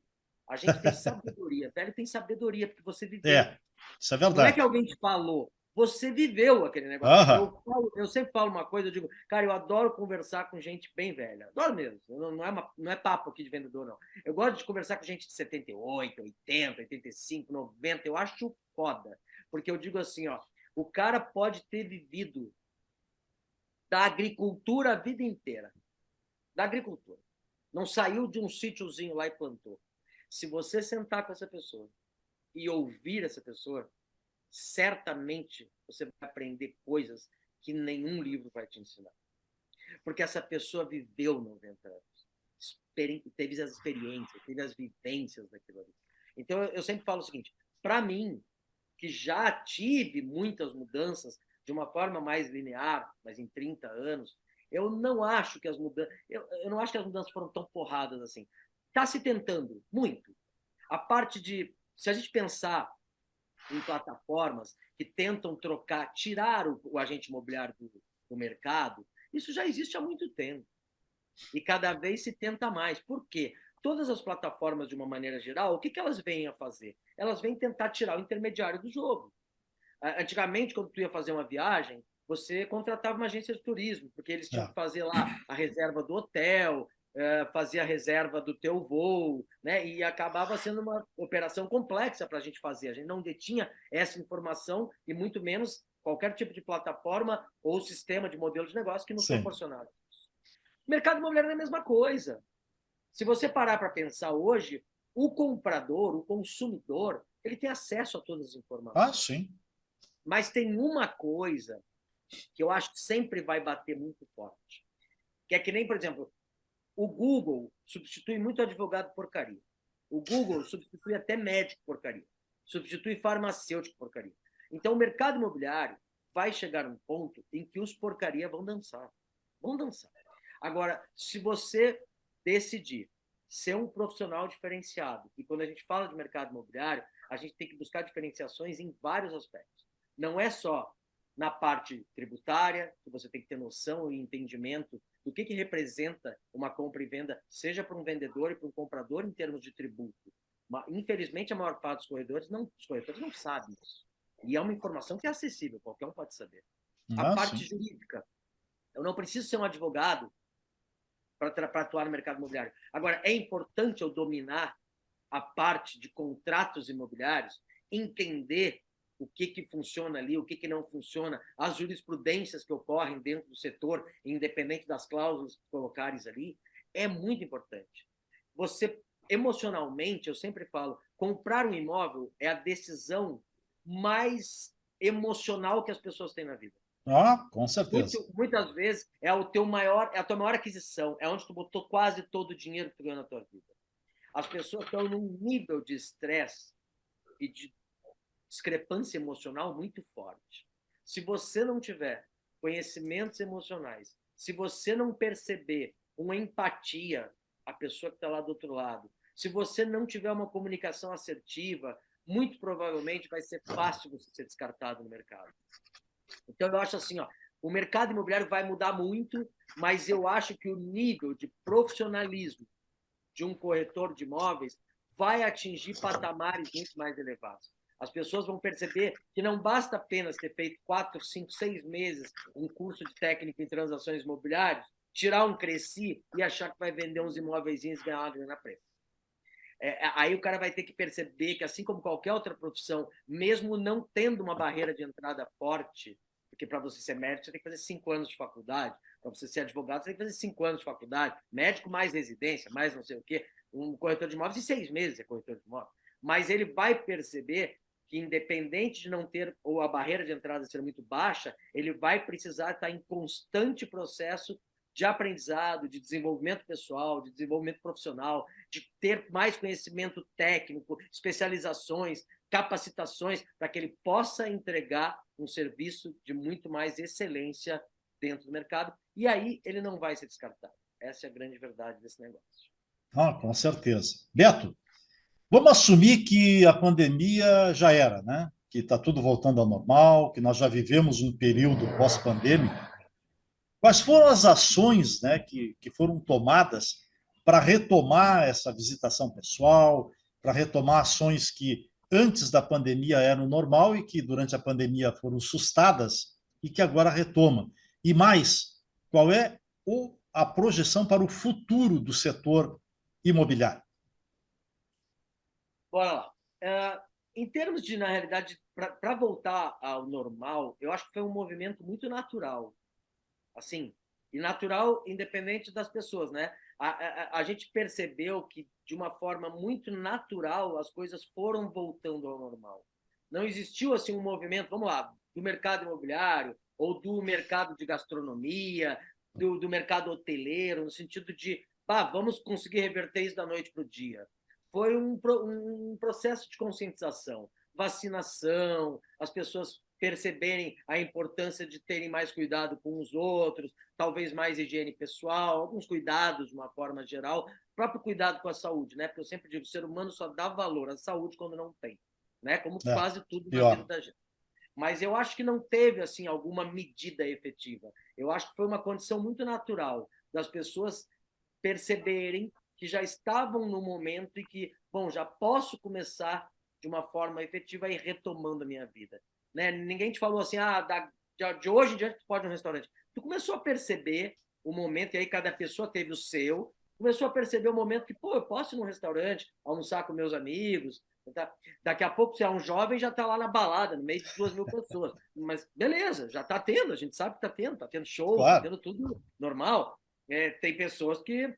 [SPEAKER 4] A gente tem sabedoria. Velho tem sabedoria, porque você viveu.
[SPEAKER 1] Isso é
[SPEAKER 4] Não é que
[SPEAKER 1] verdade.
[SPEAKER 4] alguém te falou, você viveu aquele negócio.
[SPEAKER 1] Aham.
[SPEAKER 4] Eu sempre falo uma coisa, eu digo, cara, eu adoro conversar com gente bem velha. Adoro mesmo. Não é papo aqui de vendedor, não. Eu gosto de conversar com gente de 78, 80, 85, 90. Eu acho foda. Porque eu digo assim, ó, o cara pode ter vivido da agricultura a vida inteira. Da agricultura. Não saiu de um sítiozinho lá e plantou. Se você sentar com essa pessoa e ouvir essa pessoa, certamente você vai aprender coisas que nenhum livro vai te ensinar. Porque essa pessoa viveu 90 anos. teve as experiências, teve as vivências daquilo ali. Então, eu sempre falo o seguinte, para mim, que já tive muitas mudanças de uma forma mais linear, mas em 30 anos, eu não acho que as mudanças, eu não acho que as mudanças foram tão porradas assim. Está se tentando muito. A parte de, se a gente pensar em plataformas que tentam tirar o agente imobiliário do mercado, isso já existe há muito tempo. E cada vez se tenta mais. Por quê? Todas as plataformas, de uma maneira geral, o que elas vêm a fazer? Elas vêm tentar tirar o intermediário do jogo. Antigamente, quando tu ia fazer uma viagem, você contratava uma agência de turismo, porque eles tinham que fazer lá a reserva do hotel, fazer a reserva do teu voo, né? E acabava sendo uma operação complexa para a gente fazer. A gente não detinha essa informação e muito menos qualquer tipo de plataforma ou sistema de modelo de negócio que nos proporcionava. O mercado imobiliário é a mesma coisa. Se você parar para pensar hoje, o comprador, o consumidor, ele tem acesso a todas as informações.
[SPEAKER 1] Ah, sim.
[SPEAKER 4] Mas tem uma coisa que eu acho que sempre vai bater muito forte, que é que nem, por exemplo, o Google substitui muito advogado porcaria. O Google substitui até médico porcaria. Substitui farmacêutico porcaria. Então, o mercado imobiliário vai chegar a um ponto em que os porcaria vão dançar. Vão dançar. Agora, se você decidir ser um profissional diferenciado, e quando a gente fala de mercado imobiliário, a gente tem que buscar diferenciações em vários aspectos. Não é só na parte tributária, que você tem que ter noção e entendimento do que representa uma compra e venda, seja para um vendedor e para um comprador em termos de tributo. Infelizmente, a maior parte dos corretores não sabem isso. E é uma informação que é acessível, qualquer um pode saber. A parte jurídica. Eu não preciso ser um advogado para atuar no mercado imobiliário. Agora, é importante eu dominar a parte de contratos imobiliários, entender o que funciona ali, o que não funciona, as jurisprudências que ocorrem dentro do setor, independente das cláusulas colocares ali, é muito importante. Você, emocionalmente, eu sempre falo, comprar um imóvel é a decisão mais emocional que as pessoas têm na vida.
[SPEAKER 1] Ah, com certeza.
[SPEAKER 4] Muitas vezes é a tua maior aquisição, é onde tu botou quase todo o dinheiro que tu ganhou na tua vida. As pessoas estão num nível de estresse e de discrepância emocional muito forte. Se você não tiver conhecimentos emocionais, se você não perceber uma empatia à pessoa que está lá do outro lado, se você não tiver uma comunicação assertiva, muito provavelmente vai ser fácil você ser descartado no mercado. Então, eu acho assim, o mercado imobiliário vai mudar muito, mas eu acho que o nível de profissionalismo de um corretor de imóveis vai atingir patamares muito mais elevados. As pessoas vão perceber que não basta apenas ter feito 4, 5, 6 meses um curso de técnica em transações imobiliárias, tirar um Cresci e achar que vai vender uns imóveis e ganhar uma grana preta. Aí o cara vai ter que perceber que, assim como qualquer outra profissão, mesmo não tendo uma barreira de entrada forte, porque para você ser médico, você tem que fazer 5 anos de faculdade, para você ser advogado, você tem que fazer 5 anos de faculdade, médico mais residência, mais não sei o quê, um corretor de imóveis, em 6 meses é corretor de imóveis. Mas ele vai perceber que, independente de não ter, ou a barreira de entrada ser muito baixa, ele vai precisar estar em constante processo de aprendizado, de desenvolvimento pessoal, de desenvolvimento profissional, de ter mais conhecimento técnico, especializações, capacitações, para que ele possa entregar um serviço de muito mais excelência dentro do mercado, e aí ele não vai ser descartado. Essa é a grande verdade desse negócio.
[SPEAKER 1] Ah, com certeza. Beto, vamos assumir que a pandemia já era, né? Que está tudo voltando ao normal, que nós já vivemos um período pós-pandêmico. Quais foram as ações, né, que foram tomadas para retomar essa visitação pessoal, para retomar ações que antes da pandemia eram normal e que durante a pandemia foram sustadas e que agora retomam? E mais, qual é a projeção para o futuro do setor imobiliário?
[SPEAKER 4] Bora lá. Em termos de, na realidade, para voltar ao normal, eu acho que foi um movimento muito natural. Assim, e natural independente das pessoas, né? A gente percebeu que, de uma forma muito natural, as coisas foram voltando ao normal. Não existiu, assim, um movimento, vamos lá, do mercado imobiliário ou do mercado de gastronomia, do mercado hoteleiro, no sentido de vamos conseguir reverter isso da noite para o dia. Foi um processo de conscientização, vacinação, as pessoas perceberem a importância de terem mais cuidado com os outros, talvez mais higiene pessoal, alguns cuidados de uma forma geral, próprio cuidado com a saúde, né? Porque eu sempre digo, o ser humano só dá valor à saúde quando não tem, né? Como quase tudo na vida da gente. Mas eu acho que não teve assim alguma medida efetiva. Eu acho que foi uma condição muito natural das pessoas perceberem que já estavam no momento e que, bom, já posso começar de uma forma efetiva e retomando a minha vida. Né? Ninguém te falou assim, de hoje em diante tu pode ir no restaurante. Tu começou a perceber o momento, e aí cada pessoa teve o seu, começou a perceber o momento que, pô, eu posso ir num restaurante, almoçar com meus amigos, tá? Daqui a pouco, se é um jovem, já está lá na balada, no meio de 2.000 pessoas. Mas beleza, já está tendo, a gente sabe que está tendo show, está tendo tudo normal. Tem pessoas que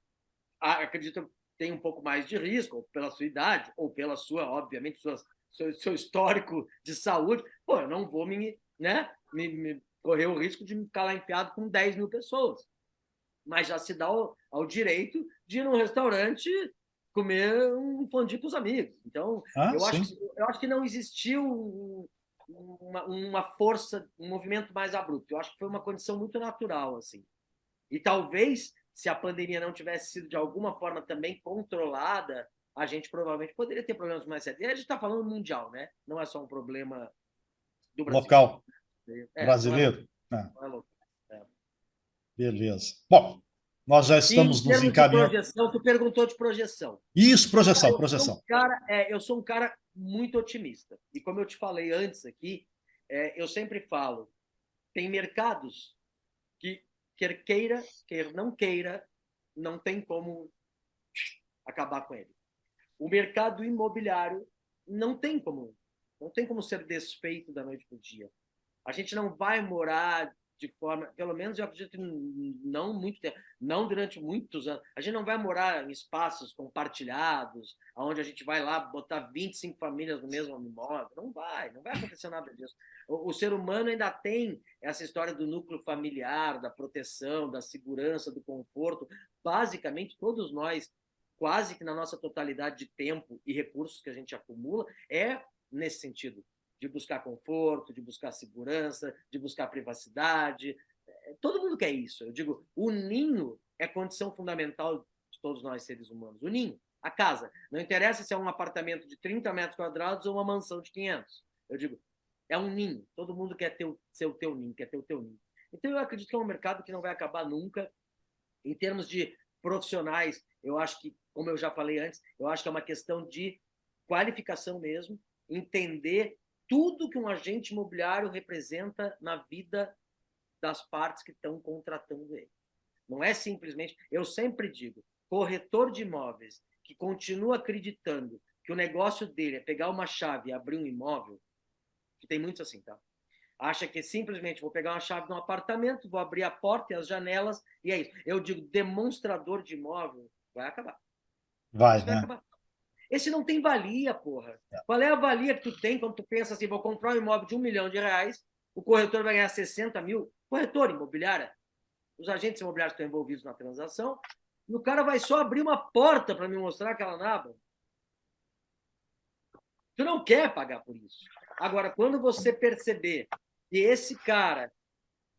[SPEAKER 4] acreditam que tem um pouco mais de risco, ou pela sua idade, ou pela sua, obviamente, seu histórico de saúde. Pô, eu não vou me correr o risco de ficar lá enfiado com 10.000 pessoas. Mas já se dá ao direito de ir num restaurante comer um fondue com os amigos. Então, eu acho que não existiu uma força, um movimento mais abrupto. Eu acho que foi uma condição muito natural, assim. E talvez, se a pandemia não tivesse sido de alguma forma também controlada, a gente provavelmente poderia ter problemas mais sérios. E a gente está falando mundial, né? Não é só um problema do Brasil.
[SPEAKER 1] Local. Brasileiro.
[SPEAKER 4] Não é local.
[SPEAKER 1] Beleza. Bom, nós já estamos nos encaminhando.
[SPEAKER 4] Projeção, tu perguntou de projeção.
[SPEAKER 1] Isso, projeção.
[SPEAKER 4] Eu sou um cara muito otimista. E como eu te falei antes aqui, eu sempre falo, tem mercados que, quer queira, quer não queira, não tem como acabar com ele. O mercado imobiliário não tem como ser desfeito da noite para o dia. A gente não vai morar de forma, pelo menos eu acredito que não muito tempo, não durante muitos anos. A gente não vai morar em espaços compartilhados, onde a gente vai lá botar 25 famílias no mesmo imóvel. Não vai acontecer nada disso. O ser humano ainda tem essa história do núcleo familiar, da proteção, da segurança, do conforto. Basicamente, todos nós, quase que na nossa totalidade de tempo e recursos que a gente acumula, é nesse sentido. De buscar conforto, de buscar segurança, de buscar privacidade. Todo mundo quer isso. Eu digo, o ninho é condição fundamental de todos nós, seres humanos. O ninho, a casa. Não interessa se é um apartamento de 30 metros quadrados ou uma mansão de 500. Eu digo, é um ninho. Todo mundo quer ser o teu ninho, quer ter o teu ninho. Então, eu acredito que é um mercado que não vai acabar nunca. Em termos de profissionais, eu acho que, como eu já falei antes, eu acho que é uma questão de qualificação mesmo, entender tudo que um agente imobiliário representa na vida das partes que estão contratando ele. Não é simplesmente... Eu sempre digo, corretor de imóveis que continua acreditando que o negócio dele é pegar uma chave e abrir um imóvel, que tem muitos assim, tá? Acha que simplesmente vou pegar uma chave de um apartamento, vou abrir a porta e as janelas, e é isso. Eu digo, demonstrador de imóvel vai acabar.
[SPEAKER 1] Vai
[SPEAKER 4] né?
[SPEAKER 1] acabar.
[SPEAKER 4] Esse não tem valia, porra. Qual é a valia que tu tem quando tu pensa assim, vou comprar um imóvel de R$1 milhão, o corretor vai ganhar 60 mil? Corretor imobiliária, os agentes imobiliários estão envolvidos na transação, e o cara vai só abrir uma porta para me mostrar aquela naba. Tu não quer pagar por isso. Agora, quando você perceber que esse cara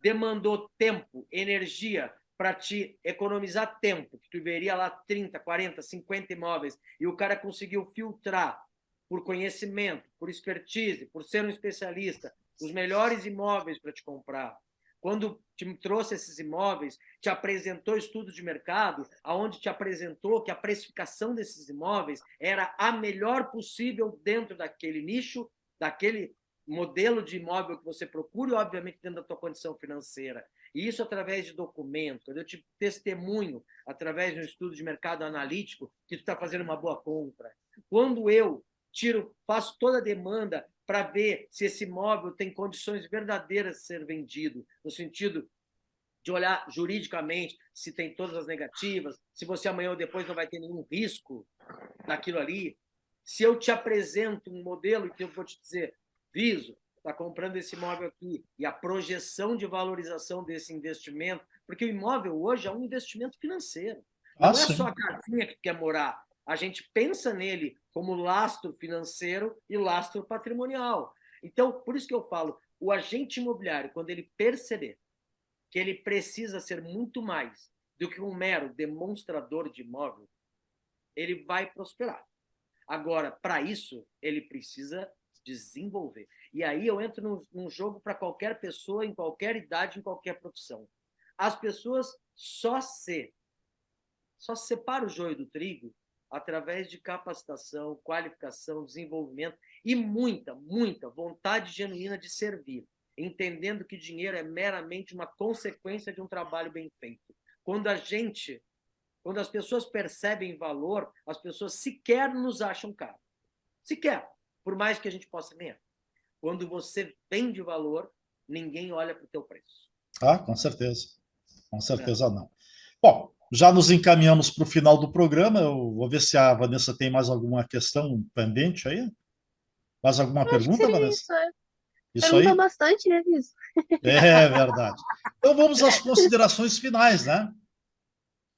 [SPEAKER 4] demandou tempo, energia, para te economizar tempo, que tu veria lá 30, 40, 50 imóveis, e o cara conseguiu filtrar por conhecimento, por expertise, por ser um especialista, os melhores imóveis para te comprar. Quando te trouxe esses imóveis, te apresentou estudos de mercado, aonde te apresentou que a precificação desses imóveis era a melhor possível dentro daquele nicho, daquele modelo de imóvel que você procura e, obviamente, dentro da tua condição financeira. E isso através de documentos. Eu te testemunho, através de um estudo de mercado analítico, que tu está fazendo uma boa compra. Quando eu faço toda a demanda para ver se esse imóvel tem condições verdadeiras de ser vendido, no sentido de olhar juridicamente se tem todas as negativas, se você amanhã ou depois não vai ter nenhum risco naquilo ali. Se eu te apresento um modelo que eu vou te dizer, Viso, está comprando esse imóvel aqui, e a projeção de valorização desse investimento, porque o imóvel hoje é um investimento financeiro. Não é
[SPEAKER 1] sim.
[SPEAKER 4] só a casinha que tu quer morar. A gente pensa nele como lastro financeiro e lastro patrimonial. Então, por isso que eu falo, o agente imobiliário, quando ele perceber que ele precisa ser muito mais do que um mero demonstrador de imóvel, ele vai prosperar. Agora, para isso, ele precisa desenvolver. E aí eu entro num jogo para qualquer pessoa, em qualquer idade, em qualquer profissão. As pessoas só separam o joio do trigo através de capacitação, qualificação, desenvolvimento e muita, muita vontade genuína de servir, entendendo que dinheiro é meramente uma consequência de um trabalho bem feito. Quando as pessoas percebem valor, as pessoas sequer nos acham caro. Sequer, por mais que a gente possa ganhar. Quando você vende valor, ninguém olha para o teu preço.
[SPEAKER 1] Com certeza. Com certeza não. Bom, já nos encaminhamos para o final do programa. Eu vou ver se a Vanessa tem mais alguma questão pendente aí. Mais alguma
[SPEAKER 5] Eu acho que
[SPEAKER 1] pergunta,
[SPEAKER 5] seria
[SPEAKER 1] Vanessa?
[SPEAKER 5] isso, é.
[SPEAKER 1] Isso
[SPEAKER 5] Perguntou
[SPEAKER 1] aí?
[SPEAKER 5] bastante, né, Viso?
[SPEAKER 1] É verdade. Então vamos às considerações finais, né?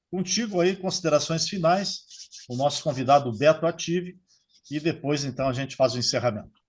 [SPEAKER 1] Contigo aí, considerações finais, o nosso convidado Beto Ative, e depois, então, a gente faz o encerramento.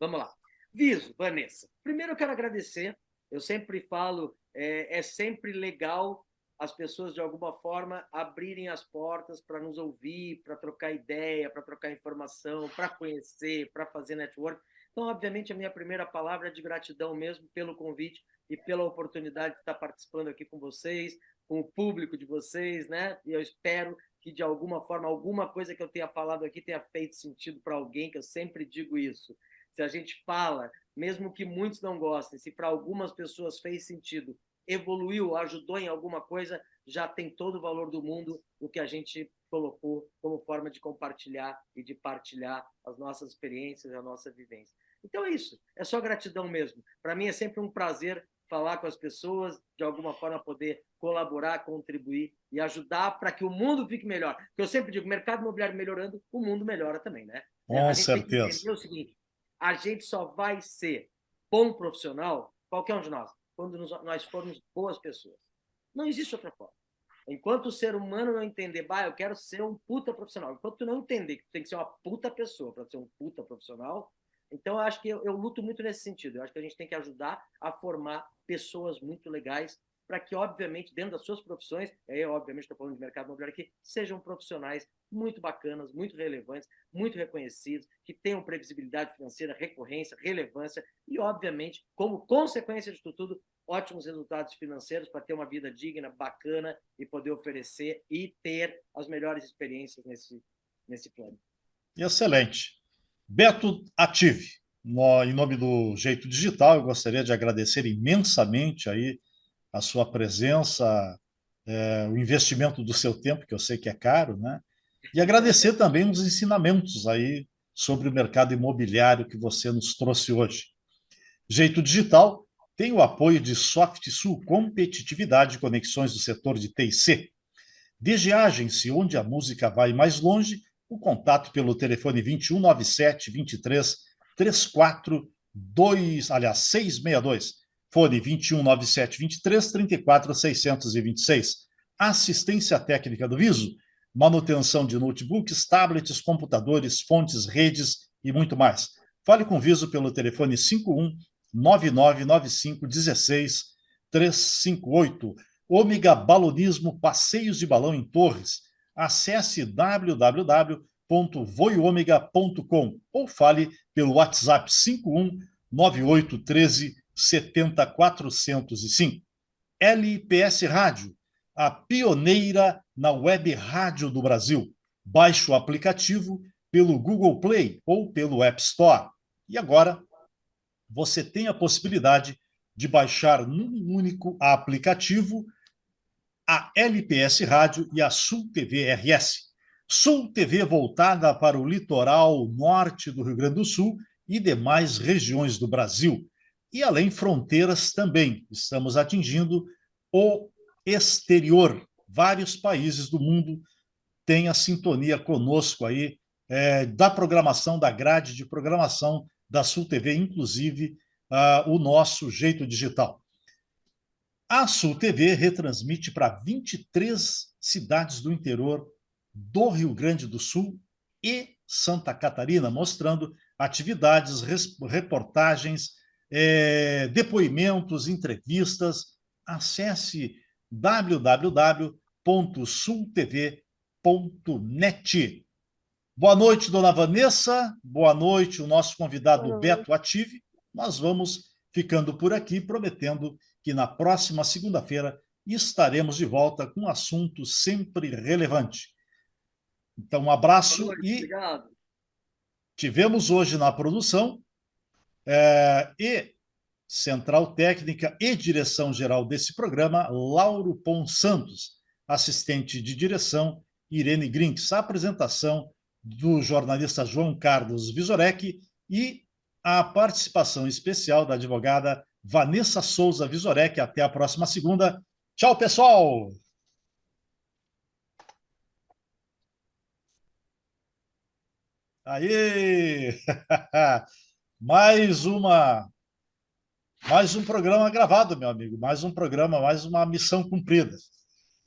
[SPEAKER 4] Vamos lá. Viso, Vanessa, primeiro eu quero agradecer. Eu sempre falo, é sempre legal as pessoas, de alguma forma, abrirem as portas para nos ouvir, para trocar ideia, para trocar informação, para conhecer, para fazer network. Então, obviamente, a minha primeira palavra é de gratidão mesmo pelo convite e pela oportunidade de estar participando aqui com vocês, com o público de vocês, né? E eu espero que, de alguma forma, alguma coisa que eu tenha falado aqui tenha feito sentido para alguém, que eu sempre digo isso. Se a gente fala, mesmo que muitos não gostem, se para algumas pessoas fez sentido, evoluiu, ajudou em alguma coisa, já tem todo o valor do mundo o que a gente colocou como forma de compartilhar e de partilhar as nossas experiências, a nossa vivência. Então é isso, é só gratidão mesmo. Para mim é sempre um prazer falar com as pessoas, de alguma forma poder colaborar, contribuir e ajudar para que o mundo fique melhor. Porque eu sempre digo, o mercado imobiliário melhorando, o mundo melhora também, né?
[SPEAKER 1] Com
[SPEAKER 4] A gente tem que
[SPEAKER 1] certeza.
[SPEAKER 4] entender o seguinte, a gente só vai ser bom profissional, qualquer um de nós, quando nós formos boas pessoas. Não existe outra forma. Enquanto o ser humano não entender, eu quero ser um puta profissional. Enquanto tu não entender que tu tem que ser uma puta pessoa para ser um puta profissional, então eu acho que eu luto muito nesse sentido. Eu acho que a gente tem que ajudar a formar pessoas muito legais para que, obviamente, dentro das suas profissões, obviamente estou falando de mercado imobiliário aqui, sejam profissionais muito bacanas, muito relevantes, muito reconhecidos, que tenham previsibilidade financeira, recorrência, relevância e, obviamente, como consequência de tudo, ótimos resultados financeiros para ter uma vida digna, bacana e poder oferecer e ter as melhores experiências nesse plano.
[SPEAKER 1] Excelente. Beto Ative, em nome do Jeito Digital, eu gostaria de agradecer imensamente aí a sua presença, o investimento do seu tempo, que eu sei que é caro, né? E agradecer também os ensinamentos aí sobre o mercado imobiliário que você nos trouxe hoje. Jeito Digital tem o apoio de SoftSul Competitividade e Conexões do setor de TIC. DG onde a música vai mais longe, o contato pelo telefone 2197 23 342, aliás, 662, fone 2197 23 34 626. Assistência técnica do Viso, manutenção de notebooks, tablets, computadores, fontes, redes e muito mais. Fale com o Viso pelo telefone 51 9995 16 358. Ômega Balonismo, passeios de balão em Torres. Acesse www.voiomega.com ou fale pelo WhatsApp 51 9813 70405. LPS Rádio, a pioneira na web rádio do Brasil. Baixe o aplicativo pelo Google Play ou pelo App Store. E agora, você tem a possibilidade de baixar num único aplicativo a LPS Rádio e a Sul TV RS. Sul TV voltada para o litoral norte do Rio Grande do Sul e demais regiões do Brasil. E além fronteiras também. Estamos atingindo o exterior. Vários países do mundo têm a sintonia conosco aí, da programação, da grade de programação da Sul TV, inclusive o nosso Jeito Digital. A Sul TV retransmite para 23 cidades do interior do Rio Grande do Sul e Santa Catarina, mostrando atividades, reportagens, depoimentos, entrevistas. Acesse www.sultv.net. Boa noite, dona Vanessa. Boa noite, o nosso convidado Beto Ative. Nós vamos ficando por aqui, prometendo que na próxima segunda-feira estaremos de volta com um assunto sempre relevante. Então, um abraço e obrigado. Tivemos hoje na produção e central técnica e direção geral desse programa, Lauro Pons Santos, assistente de direção, Irene Grinks, a apresentação do jornalista João Carlos Visorek e a participação especial da advogada Vanessa Souza Visorek. Até a próxima segunda. Tchau, pessoal! Aê! Mais um programa gravado, meu amigo. Mais um programa, mais uma missão cumprida.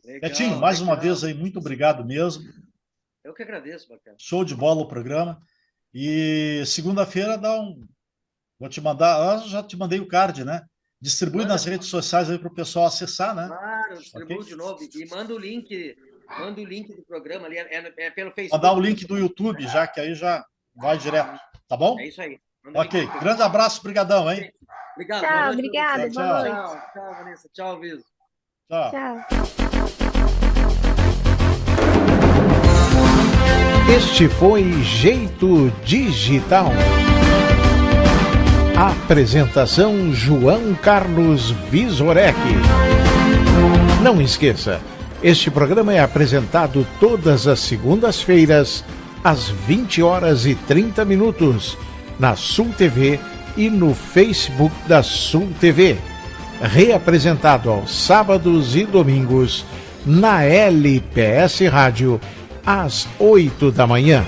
[SPEAKER 1] Legal, Betinho, mais uma vez aí, muito obrigado mesmo.
[SPEAKER 4] Eu que agradeço, bacana.
[SPEAKER 1] Show de bola o programa. E segunda-feira vou te mandar, já te mandei o card, né? Distribui nas redes sociais aí para o pessoal acessar, né?
[SPEAKER 4] Claro, distribui de novo. E manda o link do programa ali, é pelo Facebook.
[SPEAKER 1] Mandar o link do YouTube, já que aí já vai direto, tá bom?
[SPEAKER 4] É isso aí.
[SPEAKER 1] Ok, grande abraço, brigadão, hein?
[SPEAKER 5] Obrigado. Tchau, obrigada, boa noite.
[SPEAKER 4] Tchau, Vanessa. Tchau, Viso.
[SPEAKER 1] Tchau.
[SPEAKER 6] Este foi Jeito Digital. Apresentação João Carlos Visorek. Não esqueça, este programa é apresentado todas as segundas-feiras, às 20h30, na Sul TV e no Facebook da Sul TV. Reapresentado aos sábados e domingos, na LPS Rádio, às 8 da manhã.